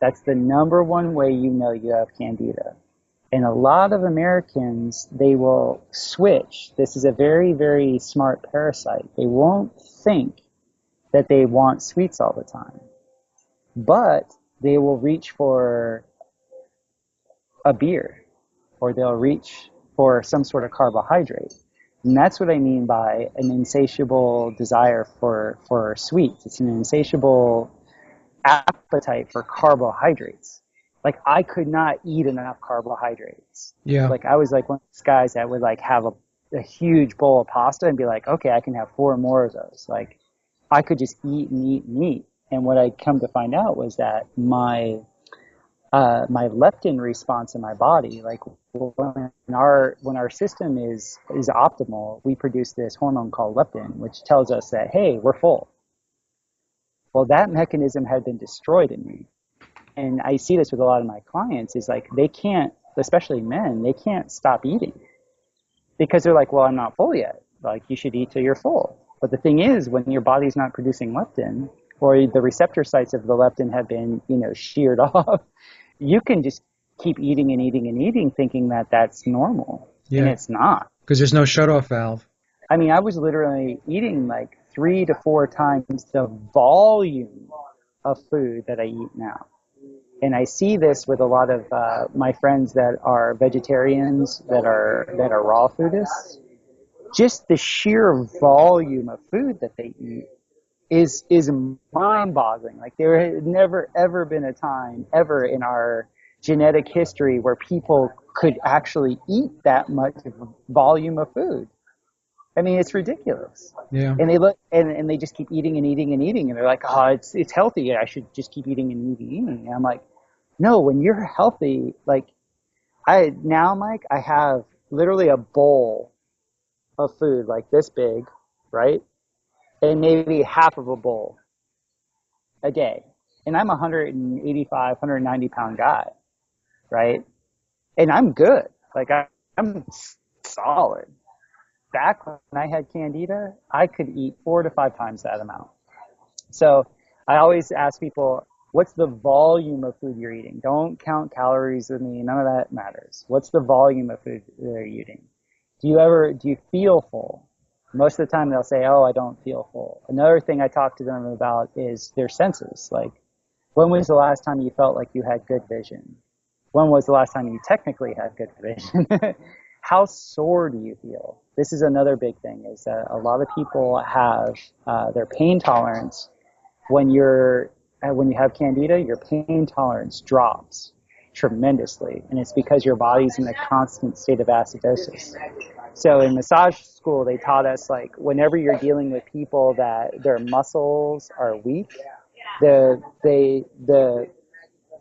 That's the number one way you know you have candida. And a lot of Americans, they will switch. This is a very, very smart parasite. They won't think that they want sweets all the time, but they will reach for a beer or they'll reach for some sort of carbohydrate. And that's what I mean by an insatiable desire for sweets. It's an insatiable appetite for carbohydrates. Like I could not eat enough carbohydrates. Yeah. Like I was like one of those guys that would like have a huge bowl of pasta and be like, okay, I can have 4 more of those. Like I could just eat and eat and eat. And what I come to find out was that my leptin response in my body, like when our system is optimal, we produce this hormone called leptin, which tells us that, hey, we're full. Well, that mechanism had been destroyed in me. And I see this with a lot of my clients is like they can't, especially men, they can't stop eating because they're like, well, I'm not full yet. Like you should eat till you're full. But the thing is, when your body's not producing leptin or the receptor sites of the leptin have been, you know, sheared off, you can just keep eating and eating and eating thinking that that's normal. Yeah. And it's not. Because there's no shutoff valve. I mean, I was literally eating like 3 to 4 times the volume of food that I eat now. And I see this with a lot of my friends that are vegetarians, that are raw foodists. Just the sheer volume of food that they eat is mind-boggling. Like there had never ever been a time ever in our genetic history where people could actually eat that much volume of food. I mean, it's ridiculous. Yeah. And they look and they just keep eating and eating and eating, and they're like, oh, it's healthy. I should just keep eating and eating. And I'm like, no, when you're healthy, like Mike, I have literally a bowl of food like this big, right? And maybe half of a bowl a day. And I'm a 185, 190 pound guy, right? And I'm good. Like I'm solid. Back when I had candida, I could eat 4 to 5 times that amount. So I always ask people, what's the volume of food you're eating? Don't count calories with me. None of that matters. What's the volume of food they're eating? Do you feel full? Most of the time they'll say, oh, I don't feel full. Another thing I talk to them about is their senses. Like, when was the last time you felt like you had good vision? When was the last time you technically had good vision? How sore do you feel? This is another big thing, is that a lot of people have their pain tolerance. When you have candida, your pain tolerance drops tremendously, and it's because your body's in a constant state of acidosis. So in massage school, they taught us, like, whenever you're dealing with people that their muscles are weak,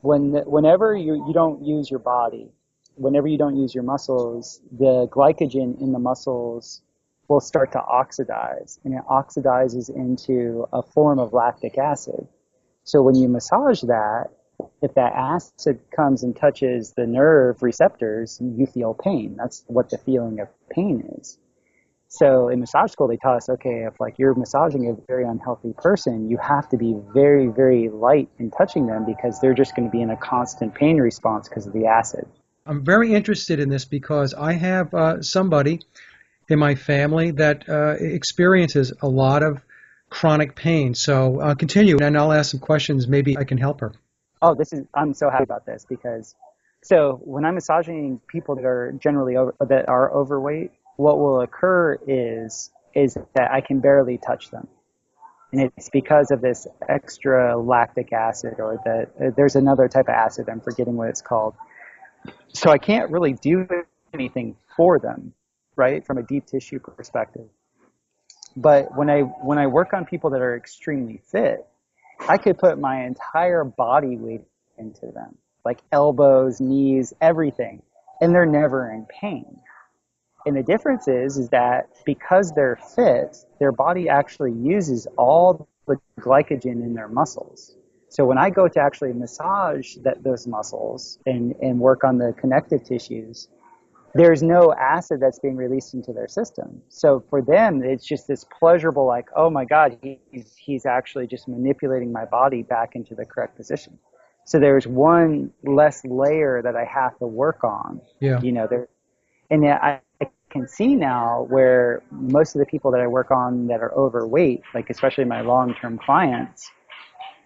whenever you don't use your body, whenever you don't use your muscles, the glycogen in the muscles will start to oxidize, and it oxidizes into a form of lactic acid. So when you massage that, if that acid comes and touches the nerve receptors, you feel pain. That's what the feeling of pain is. So in massage school, they taught us, okay, if like you're massaging a very unhealthy person, you have to be very, very light in touching them because they're just going to be in a constant pain response because of the acid. I'm very interested in this because I have somebody, in my family that experiences a lot of chronic pain. So continue, and I'll ask some questions. Maybe I can help her. Oh, I'm so happy about this because, so when I'm massaging people that are generally that are overweight, what will occur is that I can barely touch them. And it's because of this extra lactic acid, or there's another type of acid, I'm forgetting what it's called. So I can't really do anything for them, right, from a deep tissue perspective. But when I work on people that are extremely fit, I could put my entire body weight into them, like elbows, knees, everything, and they're never in pain. And the difference is that because they're fit, their body actually uses all the glycogen in their muscles. So when I go to actually massage those muscles and work on the connective tissues, there's no acid that's being released into their system. So for them, it's just this pleasurable, like, oh my God, he's actually just manipulating my body back into the correct position. So there's one less layer that I have to work on. Yeah. And I can see now where most of the people that I work on that are overweight, like especially my long-term clients,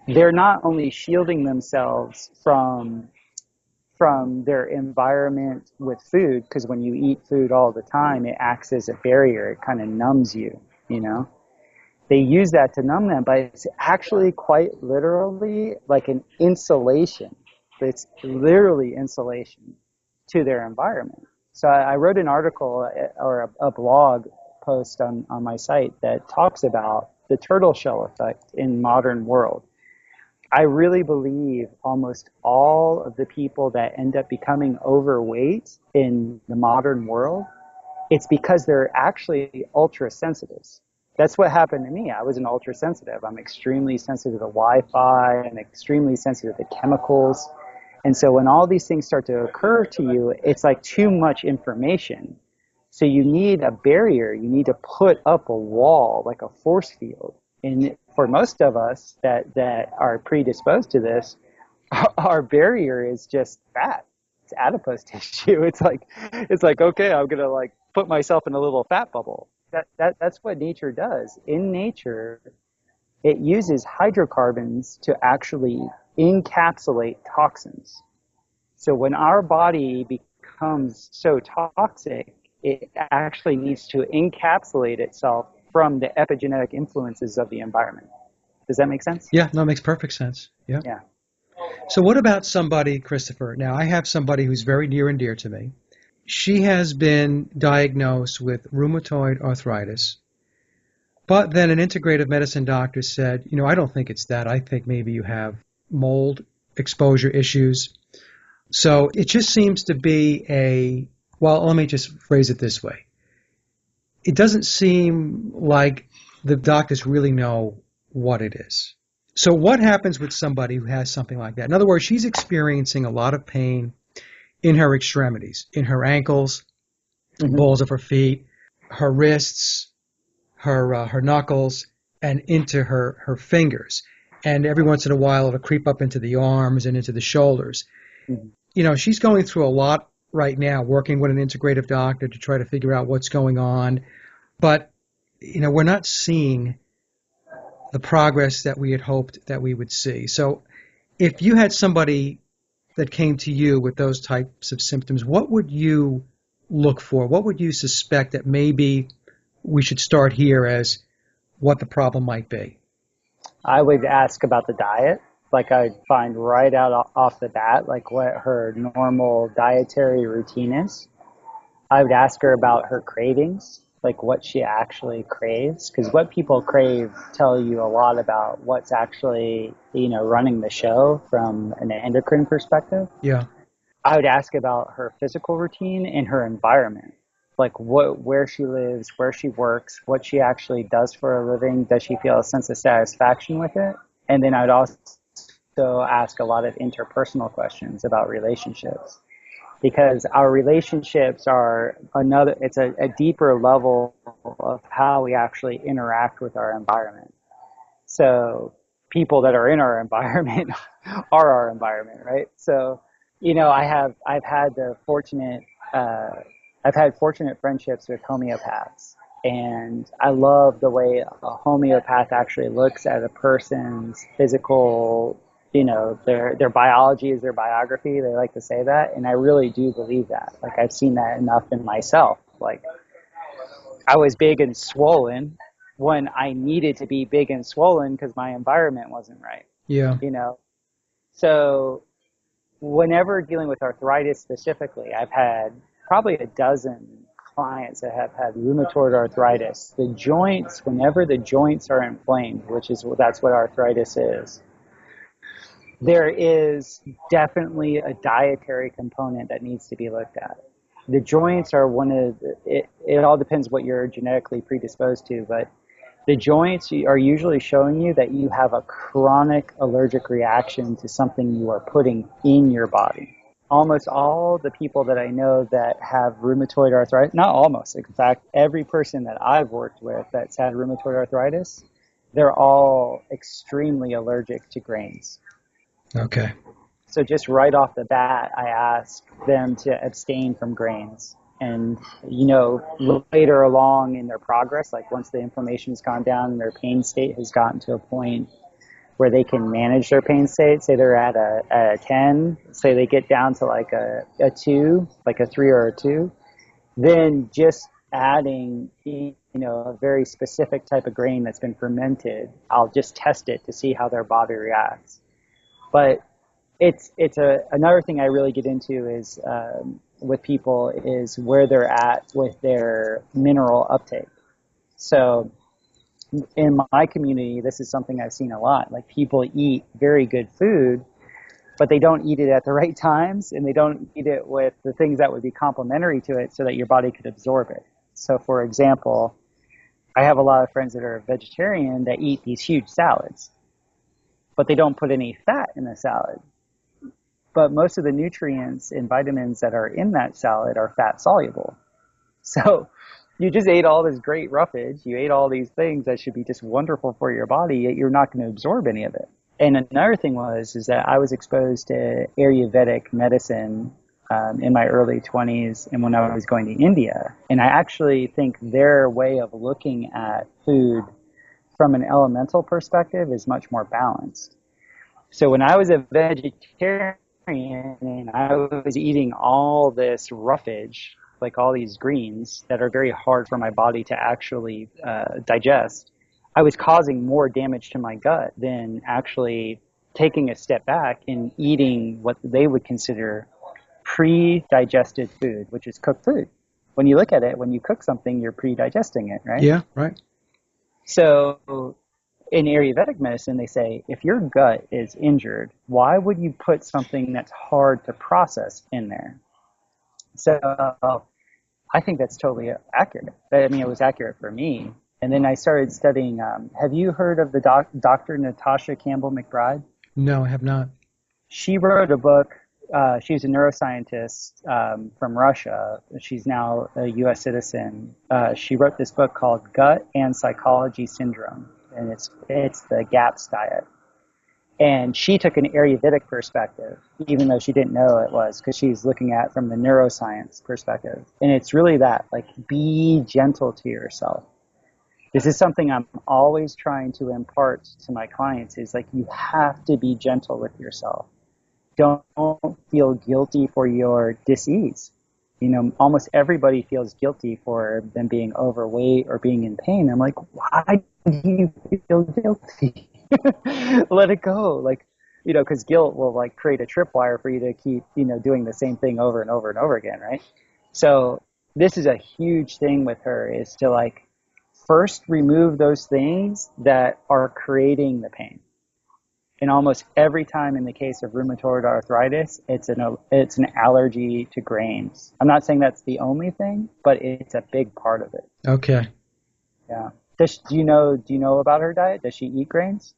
they're not only shielding themselves from their environment with food, because when you eat food all the time, it acts as a barrier. It kind of numbs you, you know. They use that to numb them, but it's actually quite literally like an insulation. It's literally insulation to their environment. So I wrote an article or a blog post on my site that talks about the turtle shell effect in modern world. I really believe almost all of the people that end up becoming overweight in the modern world, it's because they're actually ultra sensitives. That's what happened to me. I was an ultra sensitive. I'm extremely sensitive to Wi-Fi and extremely sensitive to chemicals. And so when all these things start to occur to you, it's like too much information. So you need a barrier. You need to put up a wall, like a force field. And for most of us that are predisposed to this, our barrier is just fat. It's adipose tissue. It's like okay, I'm gonna like put myself in a little fat bubble. That's what nature does. In nature, it uses hydrocarbons to actually encapsulate toxins. So when our body becomes so toxic, it actually needs to encapsulate itself from the epigenetic influences of the environment. Does that make sense? Yeah, no, it makes perfect sense. Yeah. Yeah. So what about somebody, Christopher? Now, I have somebody who's very near and dear to me. She has been diagnosed with rheumatoid arthritis, but then an integrative medicine doctor said, I don't think it's that. I think maybe you have mold exposure issues. So it just seems to be well, let me just phrase it this way. It doesn't seem like the doctors really know what it is. So what happens with somebody who has something like that? In other words, she's experiencing a lot of pain in her extremities, in her ankles, balls of her feet, her wrists, her knuckles, and into her fingers. And every once in a while, it'll creep up into the arms and into the shoulders. Mm-hmm. She's going through a lot right now, working with an integrative doctor to try to figure out what's going on. But, we're not seeing the progress that we had hoped that we would see. So if you had somebody that came to you with those types of symptoms, what would you look for? What would you suspect that maybe we should start here as what the problem might be? I would ask about the diet. Like I'd find right out off the bat, like what her normal dietary routine is. I would ask her about her cravings, like what she actually craves, because what people crave tell you a lot about what's actually, running the show from an endocrine perspective. Yeah. I would ask about her physical routine and her environment, like where she lives, where she works, what she actually does for a living. Does she feel a sense of satisfaction with it? And then I'd also ask a lot of interpersonal questions about relationships, because our relationships are it's a deeper level of how we actually interact with our environment. So people that are in our environment are our environment, right? So, I've had the fortunate I've had fortunate friendships with homeopaths, and I love the way a homeopath actually looks at a person's physical, their biology is their biography. They like to say that, and I really do believe that. Like, I've seen that enough in myself. Like, I was big and swollen when I needed to be big and swollen because my environment wasn't right. Yeah. So whenever dealing with arthritis specifically, I've had probably a dozen clients that have had rheumatoid arthritis. The joints, whenever the joints are inflamed, that's what arthritis is, there is definitely a dietary component that needs to be looked at. The joints are it all depends what you're genetically predisposed to, but the joints are usually showing you that you have a chronic allergic reaction to something you are putting in your body. Almost all the people that I know that have rheumatoid arthritis, not almost, in fact, every person that I've worked with that's had rheumatoid arthritis, they're all extremely allergic to grains. Okay. So just right off the bat, I ask them to abstain from grains. And, later along in their progress, like once the inflammation's gone down and their pain state has gotten to a point where they can manage their pain state, say they're at a 10, say they get down to like a 2, like a 3 or a 2, then just adding, a very specific type of grain that's been fermented, I'll just test it to see how their body reacts. But it's another thing I really get into is with people is where they're at with their mineral uptake. So in my community, this is something I've seen a lot. Like, people eat very good food, but they don't eat it at the right times, and they don't eat it with the things that would be complementary to it so that your body could absorb it. So for example, I have a lot of friends that are vegetarian that eat these huge salads, but they don't put any fat in the salad. But most of the nutrients and vitamins that are in that salad are fat soluble. So you just ate all this great roughage. You ate all these things that should be just wonderful for your body, yet you're not going to absorb any of it. And another thing is that I was exposed to Ayurvedic medicine in my early 20s and when I was going to India. And I actually think their way of looking at food from an elemental perspective is much more balanced. So when I was a vegetarian, and I was eating all this roughage, like all these greens that are very hard for my body to actually digest, I was causing more damage to my gut than actually taking a step back and eating what they would consider pre-digested food, which is cooked food. When you look at it, when you cook something, you're pre-digesting it, right? Yeah, right. So in Ayurvedic medicine, they say, if your gut is injured, why would you put something that's hard to process in there? So I think that's totally accurate. I mean, it was accurate for me. And then I started studying. Have you heard of the Dr. Natasha Campbell McBride? No, I have not. She wrote a book. She's a neuroscientist from Russia. She's now a U.S. citizen. She wrote this book called Gut and Psychology Syndrome, and it's the GAPS diet. And she took an Ayurvedic perspective, even though she didn't know it was, because she's looking at it from the neuroscience perspective. And it's really that, like, be gentle to yourself. This is something I'm always trying to impart to my clients is, like, you have to be gentle with yourself. Don't feel guilty for your dis-ease. Almost everybody feels guilty for them being overweight or being in pain. I'm like, why do you feel guilty? Let it go. Because guilt will create a tripwire for you to keep, doing the same thing over and over and over again, right? So this is a huge thing with her is to first remove those things that are creating the pain. And almost every time in the case of rheumatoid arthritis, it's an allergy to grains. I'm not saying that's the only thing, but it's a big part of it. Okay. Yeah. Do you know about her diet? Does she eat grains?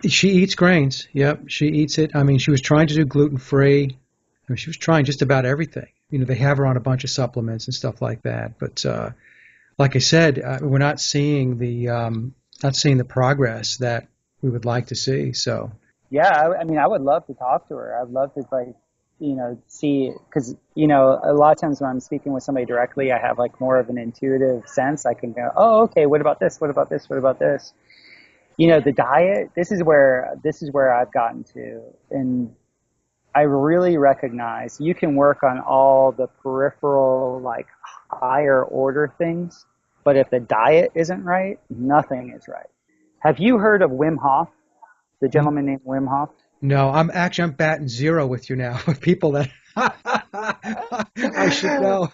She eats grains. Yep, she eats it. I mean, she was trying to do gluten-free. I mean, she was trying just about everything. They have her on a bunch of supplements and stuff like that. But like I said, we're not seeing the progress that we would like to see. So. Yeah, I mean, I would love to talk to her. I'd love to see, because, a lot of times when I'm speaking with somebody directly, I have like more of an intuitive sense. I can go, oh, okay, what about this? What about this? What about this? The diet, this is where I've gotten to. And I really recognize you can work on all the peripheral, like higher order things, but if the diet isn't right, nothing is right. Have you heard of Wim Hof, the N- gentleman named Wim Hof? No, I'm batting zero with you now with people that I should know.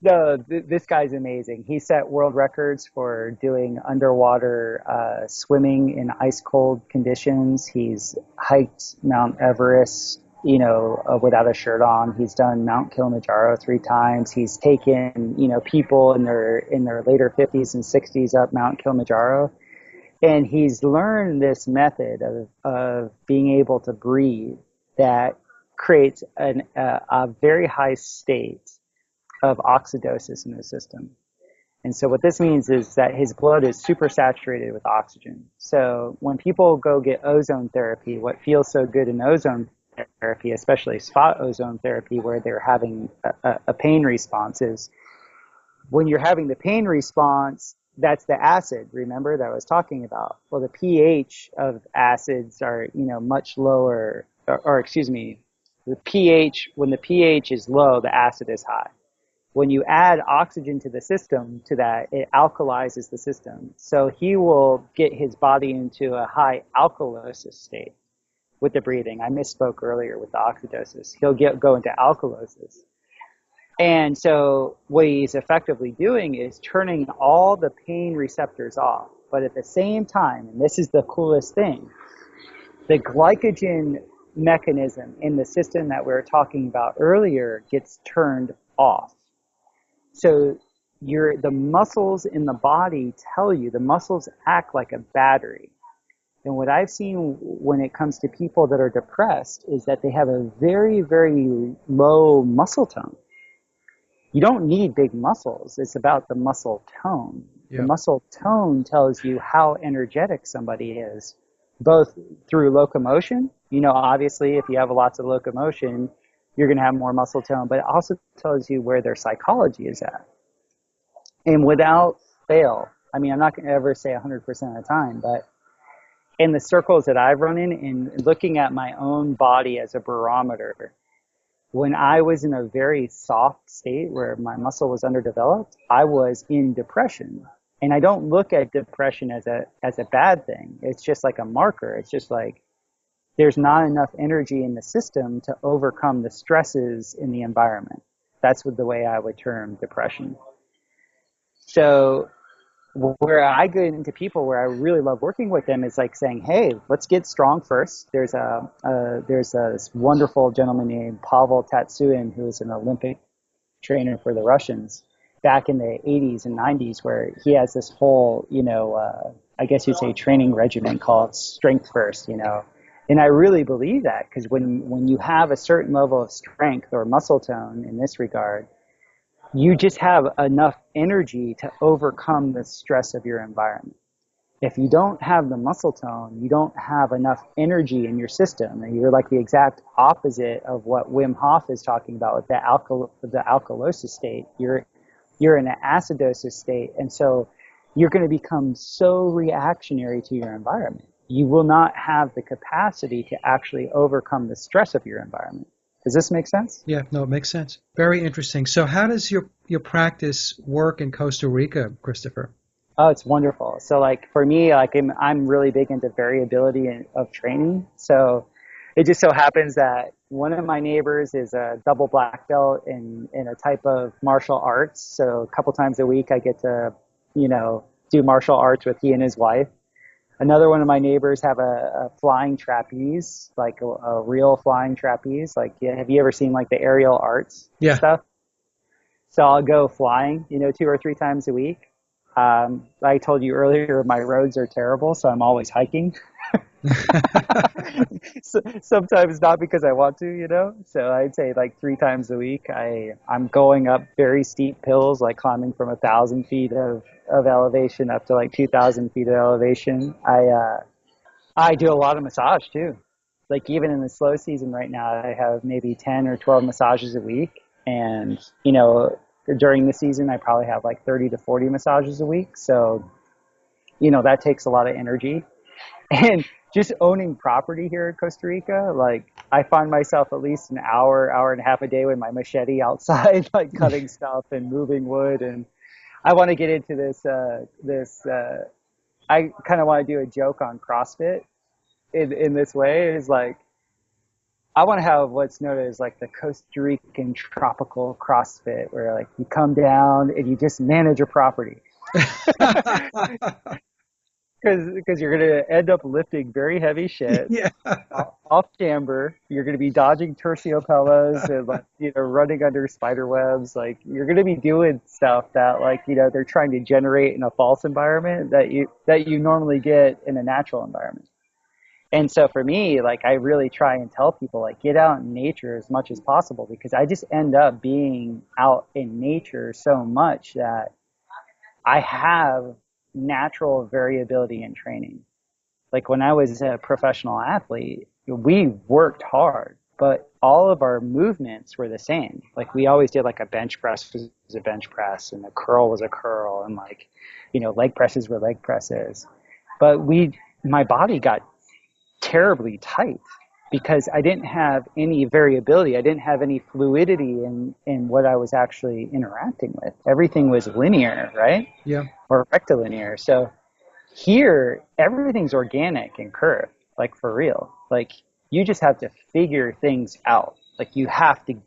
No, this guy's amazing. He set world records for doing underwater swimming in ice cold conditions. He's hiked Mount Everest, without a shirt on. He's done Mount Kilimanjaro 3 times. He's taken, people in their later 50s and 60s up Mount Kilimanjaro. And he's learned this method of being able to breathe that creates a very high state of oxidosis in the system. And so what this means is that his blood is super saturated with oxygen. So when people go get ozone therapy, what feels so good in ozone therapy, especially spot ozone therapy, where they're having a pain response, is when you're having the pain response, that's the acid, remember, that I was talking about. Well, the pH of acids are, much lower, or excuse me, when the pH is low, the acid is high. When you add oxygen to the system, to that, it alkalizes the system. So he will get his body into a high alkalosis state with the breathing. I misspoke earlier with the oxidosis. He'll go into alkalosis. And so what he's effectively doing is turning all the pain receptors off. But at the same time, and this is the coolest thing, the glycogen mechanism in the system that we were talking about earlier gets turned off. So the muscles in the body the muscles act like a battery. And what I've seen when it comes to people that are depressed is that they have a very, very low muscle tone. You don't need big muscles. It's about the muscle tone. The Yeah. muscle tone tells you how energetic somebody is, both through locomotion. Obviously, if you have lots of locomotion, you're going to have more muscle tone, but it also tells you where their psychology is at. And without fail, I mean, I'm not going to ever say 100% of the time, but in the circles that I've run in looking at my own body as a barometer, when I was in a very soft state where my muscle was underdeveloped, I was in depression. And I don't look at depression as a bad thing. It's just like a marker. It's just like there's not enough energy in the system to overcome the stresses in the environment. That's the way I would term depression. So where I get into people where I really love working with them is like saying, hey, let's get strong first. There's this wonderful gentleman named Pavel Tatsuin, who is an Olympic trainer for the Russians back in the 80s and 90s, where he has this whole, I guess you'd say training regimen called strength first, And I really believe that, because when you have a certain level of strength or muscle tone in this regard, you just have enough energy to overcome the stress of your environment. If you don't have the muscle tone, you don't have enough energy in your system, and you're like the exact opposite of what Wim Hof is talking about with the alkalosis state. You're in an acidosis state, and so you're going to become so reactionary to your environment. You will not have the capacity to actually overcome the stress of your environment. Does this make sense? Yeah, no, it makes sense. Very interesting. So how does your practice work in Costa Rica, Christopher? Oh, it's wonderful. So like for me, like I'm really big into variability of training. So it just so happens that one of my neighbors is a double black belt in a type of martial arts. So a couple times a week I get to, do martial arts with he and his wife. Another one of my neighbors have a flying trapeze, like a real flying trapeze. Like, have you ever seen like the aerial arts Yeah. stuff? So I'll go flying, 2 or 3 times a week. I told you earlier, my roads are terrible, so I'm always hiking. So, sometimes not because I want to. So I'd say like 3 times a week, I'm going up very steep hills, like climbing from 1,000 feet of elevation up to like 2,000 feet of elevation. I do a lot of massage too. Like even in the slow season right now, I have maybe 10 or 12 massages a week. And, during the season, I probably have like 30 to 40 massages a week. So, that takes a lot of energy. And just owning property here in Costa Rica, like I find myself at least an hour and a half a day with my machete outside, like cutting stuff and moving wood. And I want to get into I kind of want to do a joke on CrossFit in this way is like, I want to have what's known as like the Costa Rican tropical CrossFit, where like you come down and you just manage your property. Because you're going to end up lifting very heavy shit Yeah. off camber. You're going to be dodging terciopellas and like, running under spider webs. Like you're going to be doing stuff that like, they're trying to generate in a false environment that you normally get in a natural environment. And so for me, like I really try and tell people like get out in nature as much as possible, because I just end up being out in nature so much that I have natural variability in training. Like when I was a professional athlete, we worked hard, but all of our movements were the same. Like we always did like a bench press was a bench press and a curl was a curl, and like, leg presses were leg presses. But my body got terribly tight because I didn't have any variability. I didn't have any fluidity in what I was actually interacting with. Everything was linear, right? Yeah. Or rectilinear. So here, everything's organic and curved, like for real. Like you just have to figure things out. Like you have to,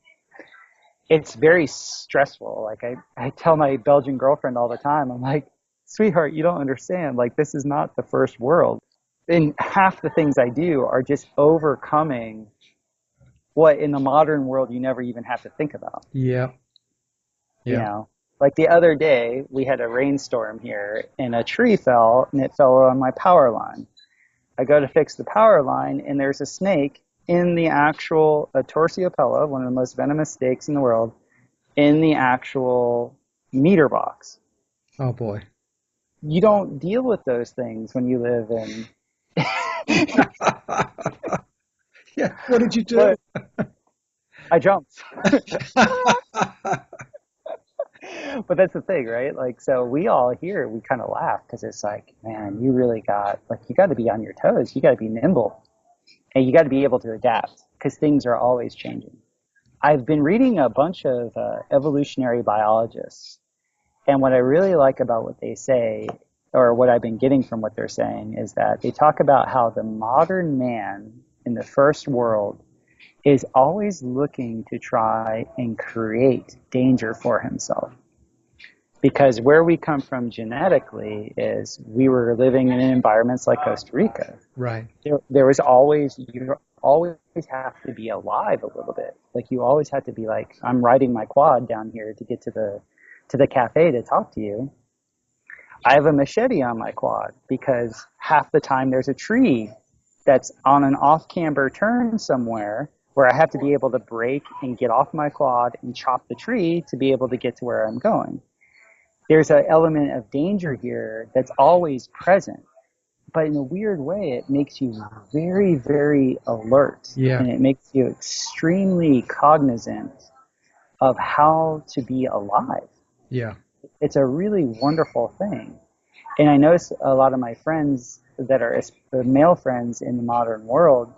it's very stressful. Like I tell my Belgian girlfriend all the time, I'm like, sweetheart, you don't understand. Like this is not the first world. And half the things I do are just overcoming what in the modern world you never even have to think about. Yeah. Yeah. Like the other day we had a rainstorm here and a tree fell and it fell on my power line. I go to fix the power line and there's a snake in the actual torciopella, one of the most venomous snakes in the world, in the actual meter box. Oh boy. You don't deal with those things when you live in Yeah. What did you do? I jumped. But that's the thing, right? Like, so we all here, we kind of laugh because it's like, man, you really you got to be on your toes. You got to be nimble and you got to be able to adapt because things are always changing. I've been reading a bunch of evolutionary biologists, and what I really like about what they say, or what I've been getting from what they're saying, is that they talk about how the modern man in the first world is always looking to try and create danger for himself. Because where we come from genetically is we were living in environments like Costa Rica. Right. There was always, you always have to be alive a little bit. Like you always have to be like, I'm riding my quad down here to get to the cafe to talk to you. I have a machete on my quad because half the time there's a tree that's on an off-camber turn somewhere where I have to be able to brake and get off my quad and chop the tree to be able to get to where I'm going. There's an element of danger here that's always present, but in a weird way, it makes you very, very alert. Yeah. And it makes you extremely cognizant of how to be alive. Yeah. It's a really wonderful thing. And I notice a lot of my friends that are male friends in the modern world,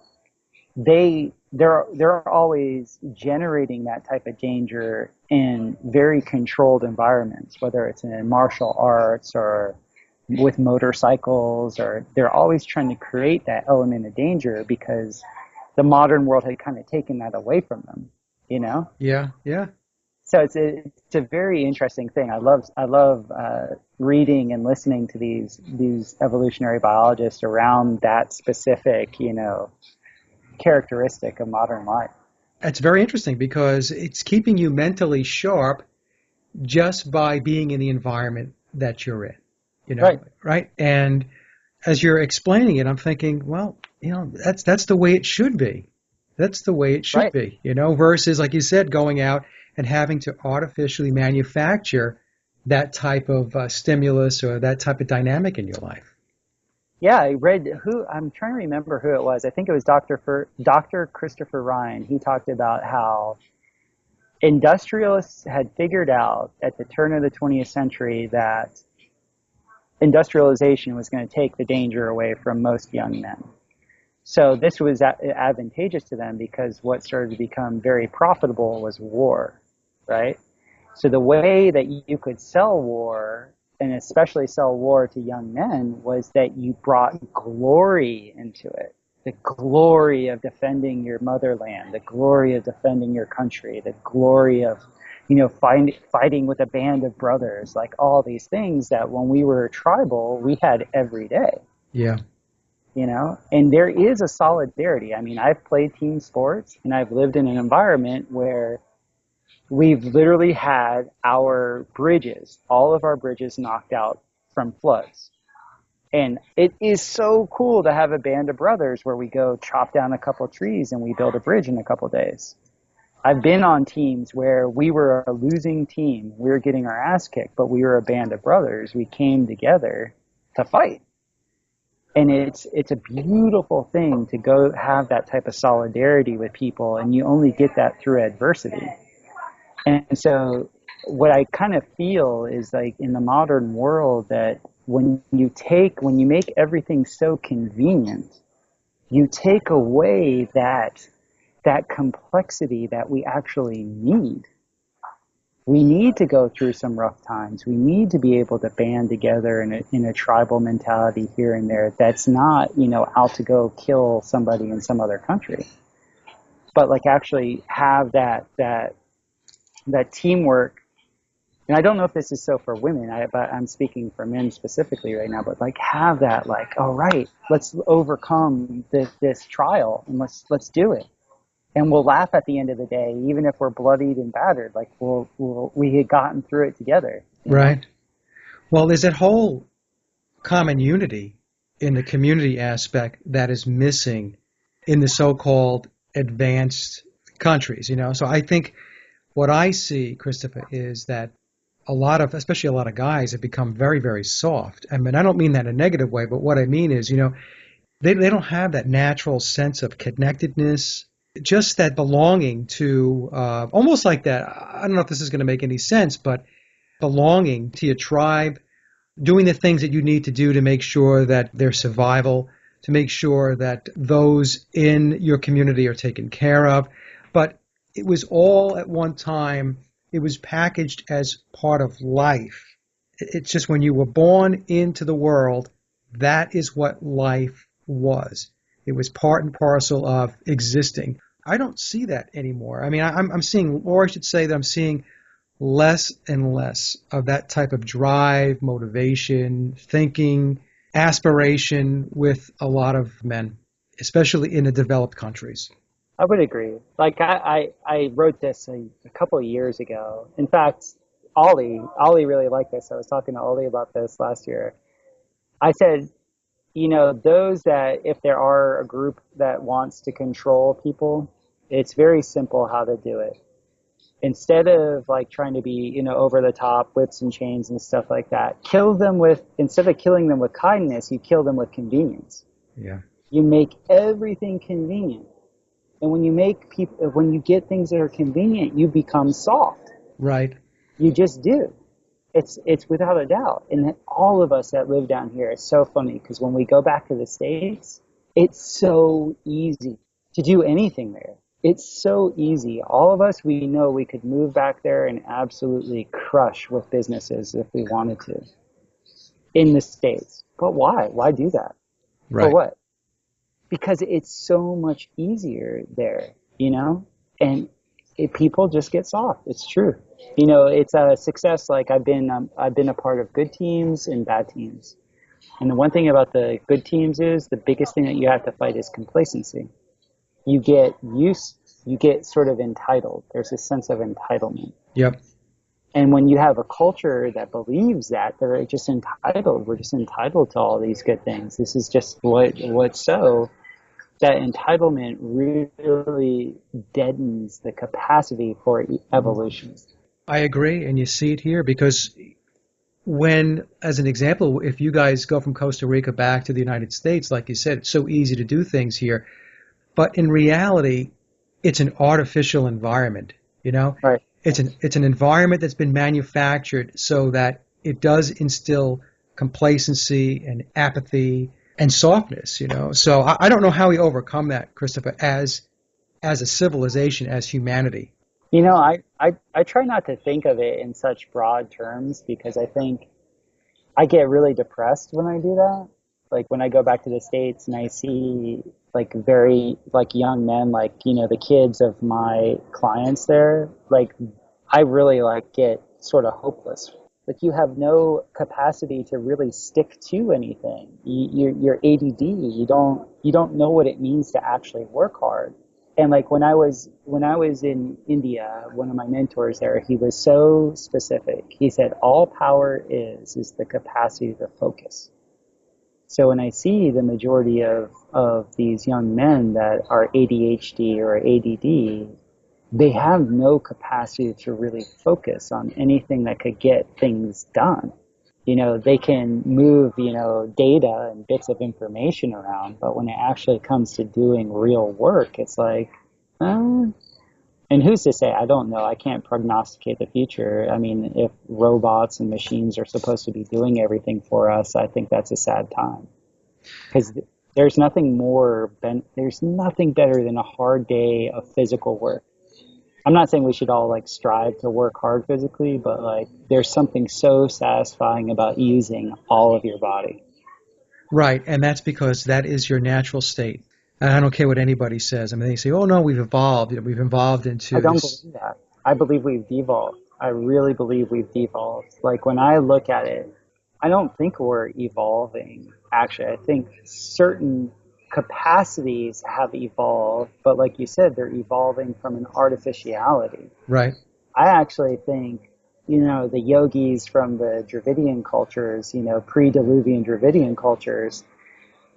they're always generating that type of danger in very controlled environments, whether it's in martial arts or with motorcycles, or they're always trying to create that element of danger because the modern world had kind of taken that away from them, Yeah. Yeah. So it's a very interesting thing. I love reading and listening to these evolutionary biologists around that specific, characteristic of modern life. It's very interesting because it's keeping you mentally sharp just by being in the environment that you're in, right? And as you're explaining it, I'm thinking, well, that's the way it should be. That's the way it should be, versus, like you said, going out and having to artificially manufacture that type of stimulus or that type of dynamic in your life. Yeah, I read I'm trying to remember who it was. I think it was Dr. Christopher Ryan. He talked about how industrialists had figured out at the turn of the 20th century that industrialization was going to take the danger away from most young men. So this was advantageous to them because what started to become very profitable was war, right? So the way that you could sell war, and especially sell war to young men, was that you brought glory into it. The glory of defending your motherland, the glory of defending your country, the glory of, fighting with a band of brothers, like all these things that when we were tribal, we had every day. Yeah. And there is a solidarity. I mean, I've played team sports and I've lived in an environment where we've literally had all of our bridges knocked out from floods. And it is so cool to have a band of brothers where we go chop down a couple trees and we build a bridge in a couple days. I've been on teams where we were a losing team. We were getting our ass kicked, but we were a band of brothers. We came together to fight. And it's a beautiful thing to go have that type of solidarity with people, and you only get that through adversity. And so what I kind of feel is like in the modern world that when you make everything so convenient, you take away that complexity that we actually need. We need to go through some rough times. We need to be able to band together in a tribal mentality here and there. That's not, out to go kill somebody in some other country, but like actually have that teamwork. And I don't know if this is so for women, but I'm speaking for men specifically right now, but like have that, like, all right, let's overcome this trial and let's do it. And we'll laugh at the end of the day, even if we're bloodied and battered. Like we had gotten through it together. Right. Well, there's that whole common unity in the community aspect that is missing in the so-called advanced countries. So I think what I see, Christopher, is that especially a lot of guys have become very, very soft. I mean, I don't mean that in a negative way, but what I mean is, they don't have that natural sense of connectedness, just that belonging to, almost like that, I don't know if this is going to make any sense, but belonging to your tribe, doing the things that you need to do to make sure that their survival, to make sure that those in your community are taken care of. But it was all at one time, it was packaged as part of life. It's just when you were born into the world, that is what life was. It was part and parcel of existing. I don't see that anymore. I mean, I'm seeing, or I should say that I'm seeing less and less of that type of drive, motivation, thinking, aspiration with a lot of men, especially in the developed countries. I would agree. Like I wrote this a couple of years ago. In fact, Ollie really liked this. I was talking to Ollie about this last year. I said, those that, if there are a group that wants to control people, it's very simple how to do it. Instead of like trying to be, over the top, whips and chains and stuff like that, instead of killing them with kindness, you kill them with convenience. Yeah. You make everything convenient. And when you get things that are convenient, you become soft. Right. You just do. It's without a doubt. And all of us that live down here, it's so funny because when we go back to the States, it's so easy to do anything there. It's so easy. All of us, we know we could move back there and absolutely crush with businesses if we wanted to in the States. But why? Why do that? Right. For what? Because it's so much easier there, and people just get soft. It's true. It's a success. Like I've been a part of good teams and bad teams. And the one thing about the good teams is the biggest thing that you have to fight is complacency. You get sort of entitled. There's this sense of entitlement. Yep. And when you have a culture that believes that, they're just entitled. We're just entitled to all these good things. This is just what's so. That entitlement really deadens the capacity for evolution. I agree, and you see it here because when, as an example, if you guys go from Costa Rica back to the United States, like you said, it's so easy to do things here. But in reality, it's an artificial environment, you know? Right. It's an environment that's been manufactured so that it does instill complacency and apathy and softness, you know? So I don't know how we overcome that, Christopher, as a civilization, as humanity. I try not to think of it in such broad terms because I think I get really depressed when I do that. Like when I go back to the States and I see like very like young men, like, the kids of my clients there, like I really like get sort of hopeless. Like you have no capacity to really stick to anything. You're ADD. You don't know what it means to actually work hard. And like when I was in India, one of my mentors there, he was so specific. He said, all power is the capacity to focus. So when I see the majority of these young men that are ADHD or ADD, they have no capacity to really focus on anything that could get things done. They can move, data and bits of information around, but when it actually comes to doing real work, it's like, and who's to say? I don't know. I can't prognosticate the future. I mean, if robots and machines are supposed to be doing everything for us, I think that's a sad time. Because there's nothing better than a hard day of physical work. I'm not saying we should all like strive to work hard physically, but like there's something so satisfying about using all of your body. Right, and that's because that is your natural state. And I don't care what anybody says. I mean, they say, "Oh no, we've evolved. We've evolved I into don't this." believe that. I believe we've devolved. I really believe we've devolved. Like when I look at it, I don't think we're evolving. Actually, I think certain capacities have evolved, but like you said, they're evolving from an artificiality. Right. I actually think, the yogis from the Dravidian cultures, pre-Diluvian Dravidian cultures,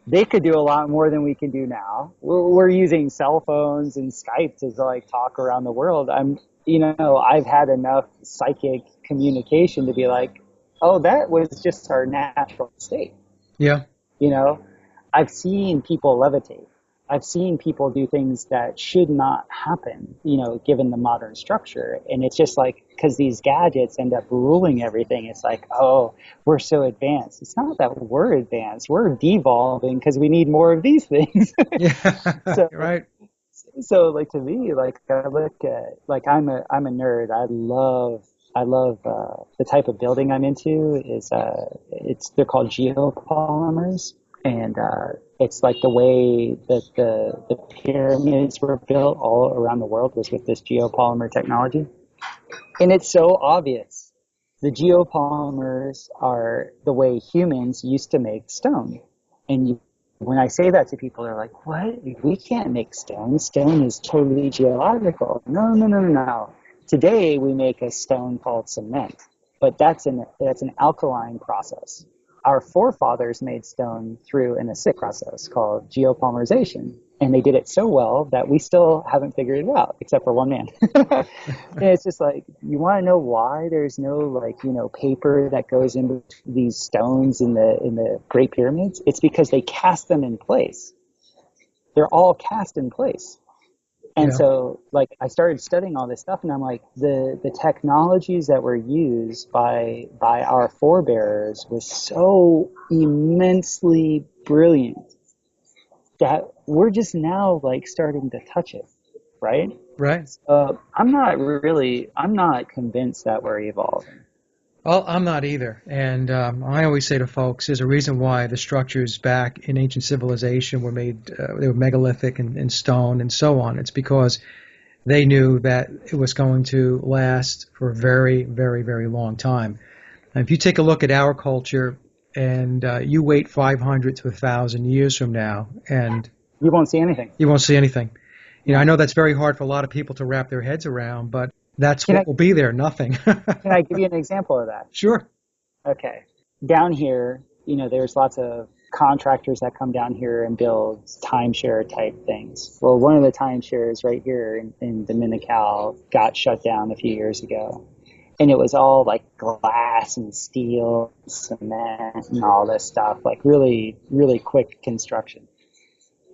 they could do a lot more than we can do now. We're using cell phones and Skype to like talk around the world. I've had enough psychic communication to be like, oh, that was just our natural state. Yeah. You know, I've seen people levitate. I've seen people do things that should not happen, given the modern structure. And it's just like, because these gadgets end up ruling everything, it's like, oh, we're so advanced. It's not that we're advanced. We're devolving because we need more of these things. Yeah. so, Right. so like to me, like I look at, like I'm a nerd. I love the type of building I'm into is they're called geopolymers, and it's like the way that the pyramids were built all around the world was with this geopolymer technology, and it's so obvious. The geopolymers are the way humans used to make stone, and when I say that to people, they're like, "What? We can't make stone. Stone is totally geological." No, no, no, no, no. Today we make a stone called cement, but that's an alkaline process. Our forefathers made stone through an acidic process called geopolymerization, and they did it so well that we still haven't figured it out, except for one man. And it's just like, you want to know why there's no like paper that goes into these stones in the Great Pyramids? It's because they cast them in place. They're all cast in place. And Yeah. so, like, I started studying all this stuff, and I'm like, the technologies that were used by our forebears was so immensely brilliant that we're just now like starting to touch it, right? Right. I'm not convinced that we're evolving. Well, I'm not either. And I always say to folks, there's a reason why the structures back in ancient civilization were made, they were megalithic and stone and so on. It's because they knew that it was going to last for a very, very, very long time. And if you take a look at our culture and you wait 500 to 1,000 years from now, and You won't see anything. you won't see anything. I No. know that's very hard for a lot of people to wrap their heads around, but that's Can what I will be there, nothing. can I give you an example of that? Sure. Okay. Down here, there's lots of contractors that come down here and build timeshare type things. Well, one of the timeshares right here in Dominical got shut down a few years ago. And it was all like glass and steel, cement, and all this stuff, like really, really quick construction.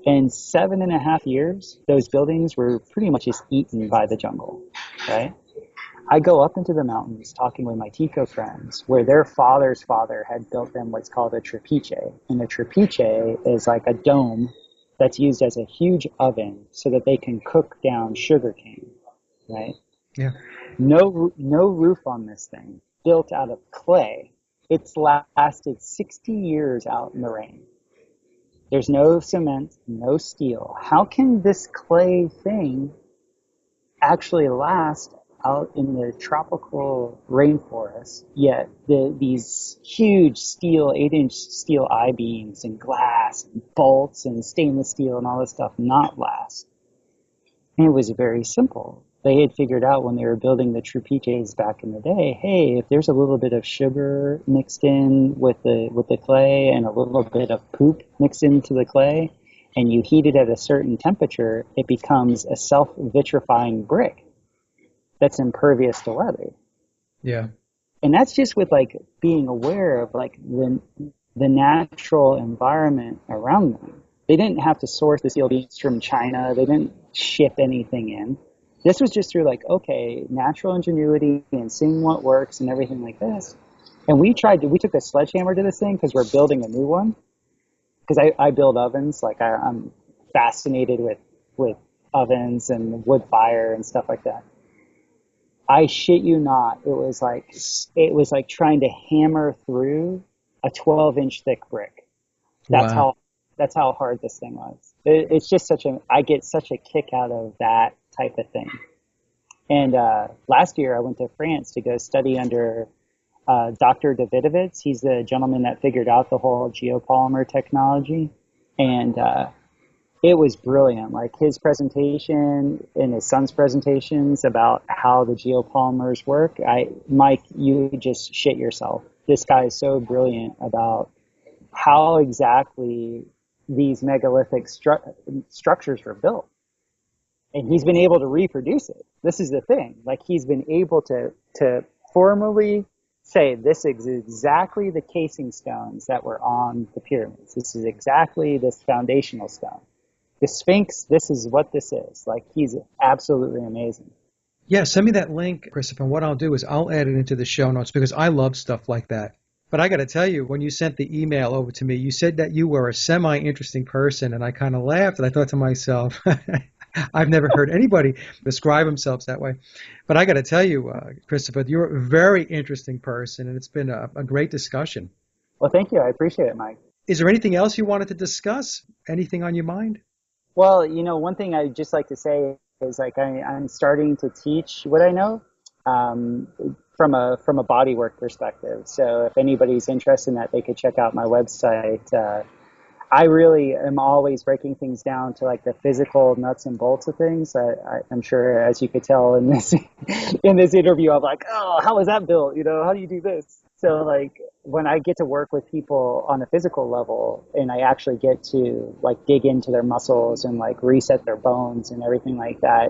In 7.5 years, those buildings were pretty much just eaten by the jungle, right? I go up into the mountains talking with my Tico friends, where their father's father had built them what's called a trapiche. And a trapiche is like a dome that's used as a huge oven so that they can cook down sugarcane, right? Yeah. No roof on this thing, built out of clay. It's lasted 60 years out in the rain. There's no cement, no steel. How can this clay thing actually last out in the tropical rainforest, yet these huge steel, 8-inch steel I-beams and glass and bolts and stainless steel and all this stuff not last? And it was very simple. They had figured out when they were building the trapiches back in the day, hey, if there's a little bit of sugar mixed in with the clay and a little bit of poop mixed into the clay, and you heat it at a certain temperature, it becomes a self-vitrifying brick that's impervious to weather. Yeah. And that's just with like being aware of like the natural environment around them. They didn't have to source the steel beams from China. They didn't ship anything in. This was just through like, okay, natural ingenuity and seeing what works and everything like this. And we took a sledgehammer to this thing because we're building a new one. Because I build ovens, like I'm fascinated with ovens and wood fire and stuff like that. I shit you not, it was like trying to hammer through a 12-inch thick brick. That's Wow. how hard this thing was. It's just I get such a kick out of that type of thing. And last year I went to France to go study under Dr. Davidovitz. He's the gentleman that figured out the whole geopolymer technology. And it was brilliant. Like his presentation and his son's presentations about how the geopolymers work. Mike, you just shit yourself. This guy is so brilliant about how exactly these megalithic structures were built. And he's been able to reproduce it. This is the thing. Like he's been able to formally say this is exactly the casing stones that were on the pyramids. This is exactly this foundational stone. The Sphinx, this is what this is. Like, he's absolutely amazing. Yeah, send me that link, Christopher. And what I'll do is I'll add it into the show notes because I love stuff like that. But I got to tell you, when you sent the email over to me, you said that you were a semi-interesting person, and I kind of laughed, and I thought to myself, I've never heard anybody describe themselves that way. But I got to tell you, Christopher, you're a very interesting person, and it's been a great discussion. Well, thank you. I appreciate it, Mike. Is there anything else you wanted to discuss? Anything on your mind? Well, one thing I'd just like to say is like I'm starting to teach what I know from a bodywork perspective. So if anybody's interested in that, they could check out my website. I really am always breaking things down to like the physical nuts and bolts of things. I'm sure, as you could tell in this interview, I'm like, oh, how is that built? How do you do this? So like when I get to work with people on a physical level and I actually get to like dig into their muscles and like reset their bones and everything like that,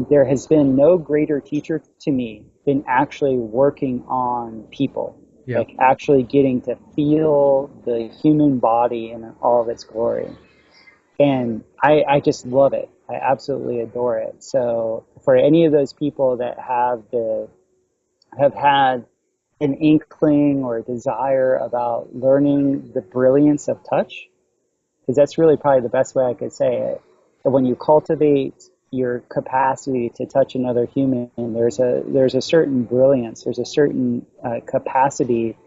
there has been no greater teacher to me than actually working on people. Yeah. Like actually getting to feel the human body in all of its glory. And I just love it. I absolutely adore it. So for any of those people that have had an inkling or a desire about learning the brilliance of touch, because that's really probably the best way I could say it. That when you cultivate your capacity to touch another human, there's a certain brilliance, there's a certain capacity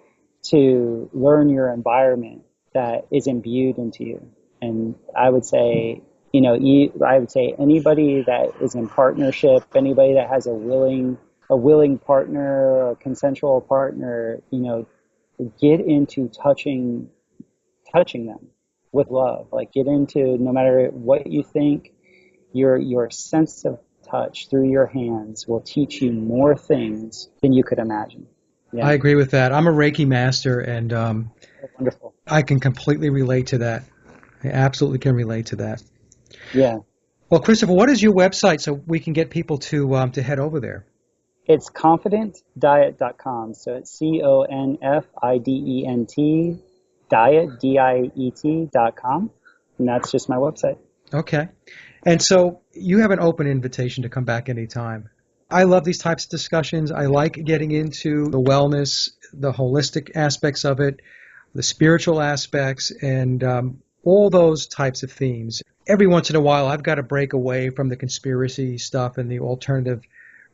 to learn your environment that is imbued into you. And I would say, anybody that is in partnership, anybody that has a willing partner, a consensual partner, get into touching them with love. Like get into, no matter what you think, your sense of touch through your hands will teach you more things than you could imagine. Yeah. I agree with that. I'm a Reiki master, and Wonderful. I can completely relate to that. I absolutely can relate to that. Yeah. Well, Christopher, what is your website so we can get people to head over there? It's confidentdiet.com. So it's CONFIDENT diet, DIET.com. And that's just my website. Okay. And so you have an open invitation to come back anytime. I love these types of discussions. I like getting into the wellness, the holistic aspects of it, the spiritual aspects, and all those types of themes. Every once in a while, I've got to break away from the conspiracy stuff and the alternative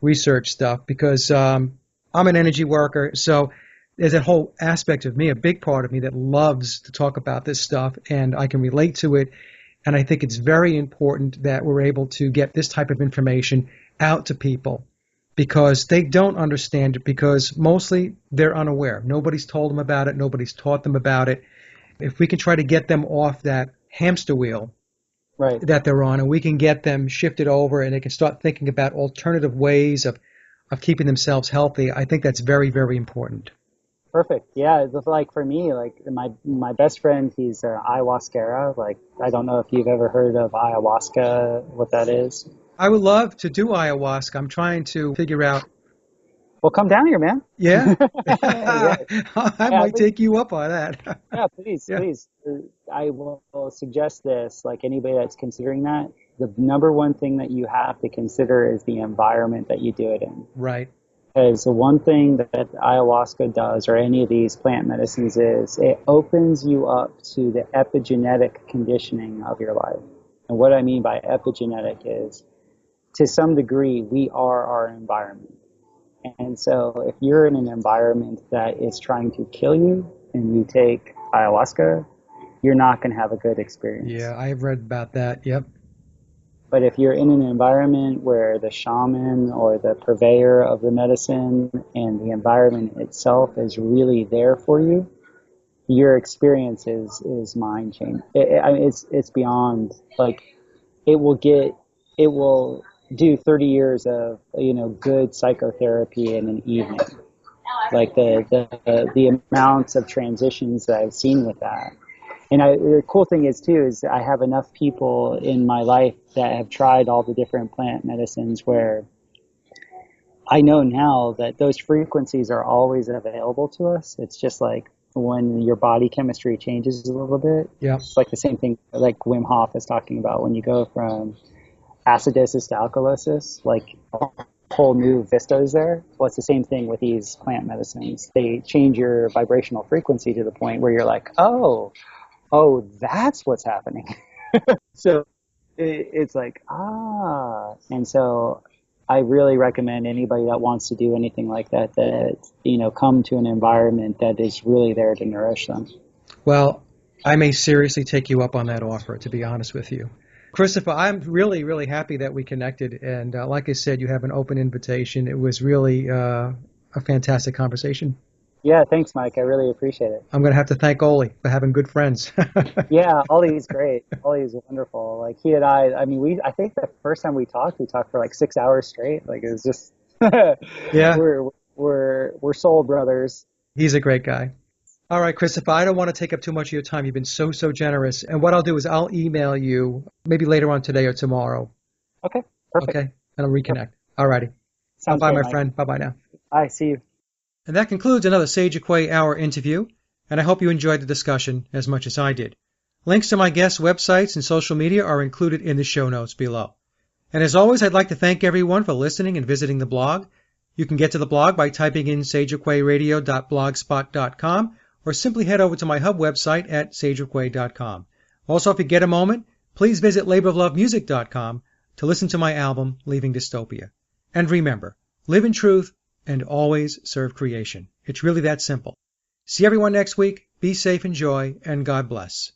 research stuff because I'm an energy worker. So there's a whole aspect of me, a big part of me that loves to talk about this stuff, and I can relate to it. And I think it's very important that we're able to get this type of information out to people because they don't understand it because mostly they're unaware. Nobody's told them about it. Nobody's taught them about it. If we can try to get them off that hamster wheel Right. that they're on and we can get them shifted over and they can start thinking about alternative ways of keeping themselves healthy, I think that's very, very important. Perfect. Yeah, it's like for me, like my best friend, he's ayahuasquera. Like I don't know if you've ever heard of ayahuasca, what that is. I would love to do ayahuasca. I'm trying to figure out. Well, come down here, man. Yeah, Yeah, I might take you up on that. yeah, please, Yeah, please. I will suggest this. Like anybody that's considering that, the number one thing that you have to consider is the environment that you do it in. right. Because the one thing that ayahuasca does, or any of these plant medicines, is it opens you up to the epigenetic conditioning of your life. And what I mean by epigenetic is, to some degree, we are our environment. And so if you're in an environment that is trying to kill you and you take ayahuasca, you're not going to have a good experience. Yeah, I've read about that. Yep. But if you're in an environment where the shaman or the purveyor of the medicine and the environment itself is really there for you, your experience is mind changing. It's beyond, like, it will do 30 years of good psychotherapy in an evening. Like the amounts of transitions that I've seen with that. And the cool thing is I have enough people in my life that have tried all the different plant medicines where I know now that those frequencies are always available to us. It's just like when your body chemistry changes a little bit. Yeah. It's like the same thing like Wim Hof is talking about when you go from acidosis to alkalosis, like a whole new vista is there. Well, it's the same thing with these plant medicines. They change your vibrational frequency to the point where you're like, oh, that's what's happening. So it's like, and so I really recommend anybody that wants to do anything like that, come to an environment that is really there to nourish them. Well, I may seriously take you up on that offer, to be honest with you. Christopher, I'm really, really happy that we connected. And like I said, you have an open invitation. It was really a fantastic conversation. Yeah, thanks, Mike. I really appreciate it. I'm going to have to thank Oli for having good friends. Yeah, Ollie's great. Ollie's wonderful. Like he and I I think the first time we talked for like 6 hours straight. Like it was just, yeah, we're soul brothers. He's a great guy. All right, Christopher, I don't want to take up too much of your time. You've been so generous. And what I'll do is I'll email you maybe later on today or tomorrow. Okay, perfect. Okay, and I'll reconnect. All righty. Bye-bye, my friend. Bye-bye now. Bye, see you. And that concludes another Sage Aquay Hour interview, and I hope you enjoyed the discussion as much as I did. Links to my guests' websites and social media are included in the show notes below. And as always, I'd like to thank everyone for listening and visiting the blog. You can get to the blog by typing in sageaquayradio.blogspot.com or simply head over to my hub website at sageaquay.com. Also, if you get a moment, please visit laboroflovemusic.com to listen to my album, Leaving Dystopia. And remember, live in truth and always serve creation. It's really that simple. See everyone next week. Be safe, enjoy, and God bless.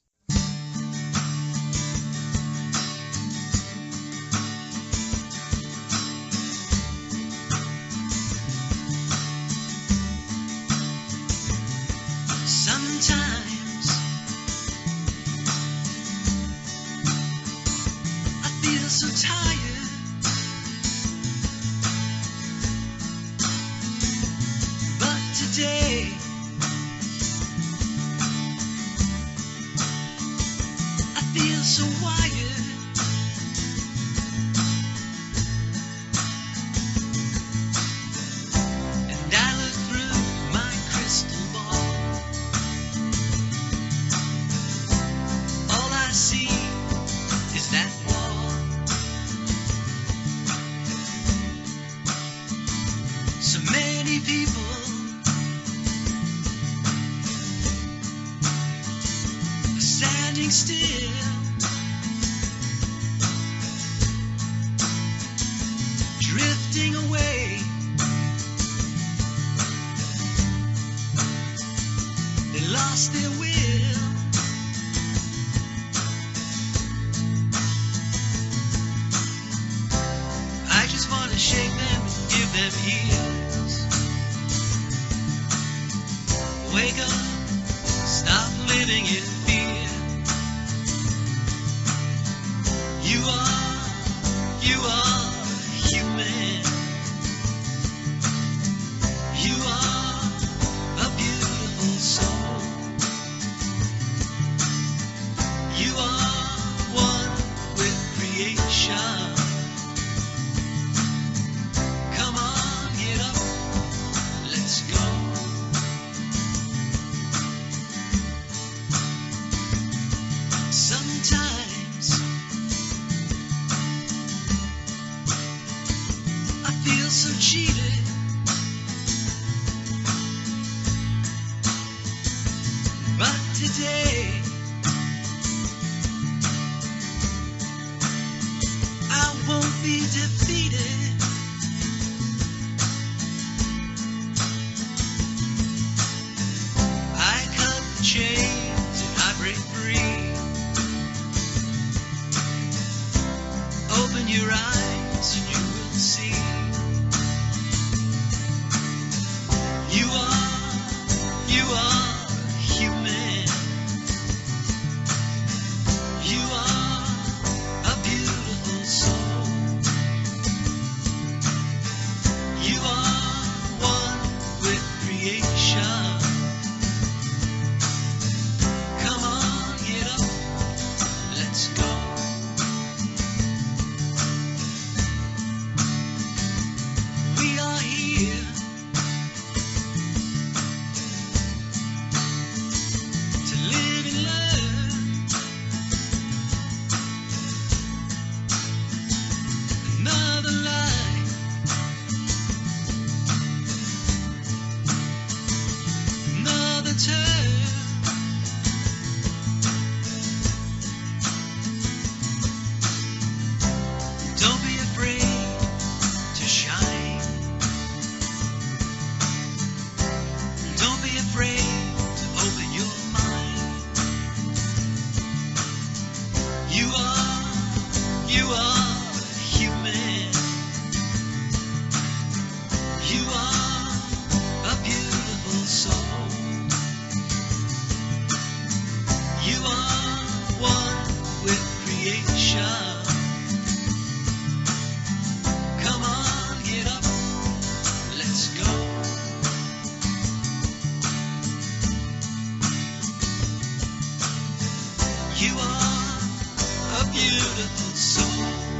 Sometimes I feel so tired, but today I feel so wired. standing still. Drifting away. They lost their will. I just want to shake them and give them ears. Wake up, stop living in fear. You are human. You are a beautiful soul. You are one with creation. Come on, get up, let's go. Sometimes I feel so cheated. But today I won't be defeated. I cut the chains and I break free. Open your eyes and you will see. You are human. You are a beautiful soul. You are one with creation. Come on, get up, let's go. We are here to live and learn. Another life, another turn. Don't be afraid to shine. Don't be afraid to open your mind. You are human. You are a beautiful soul. You are one with creation. Come on, get up, let's go. You are a beautiful soul.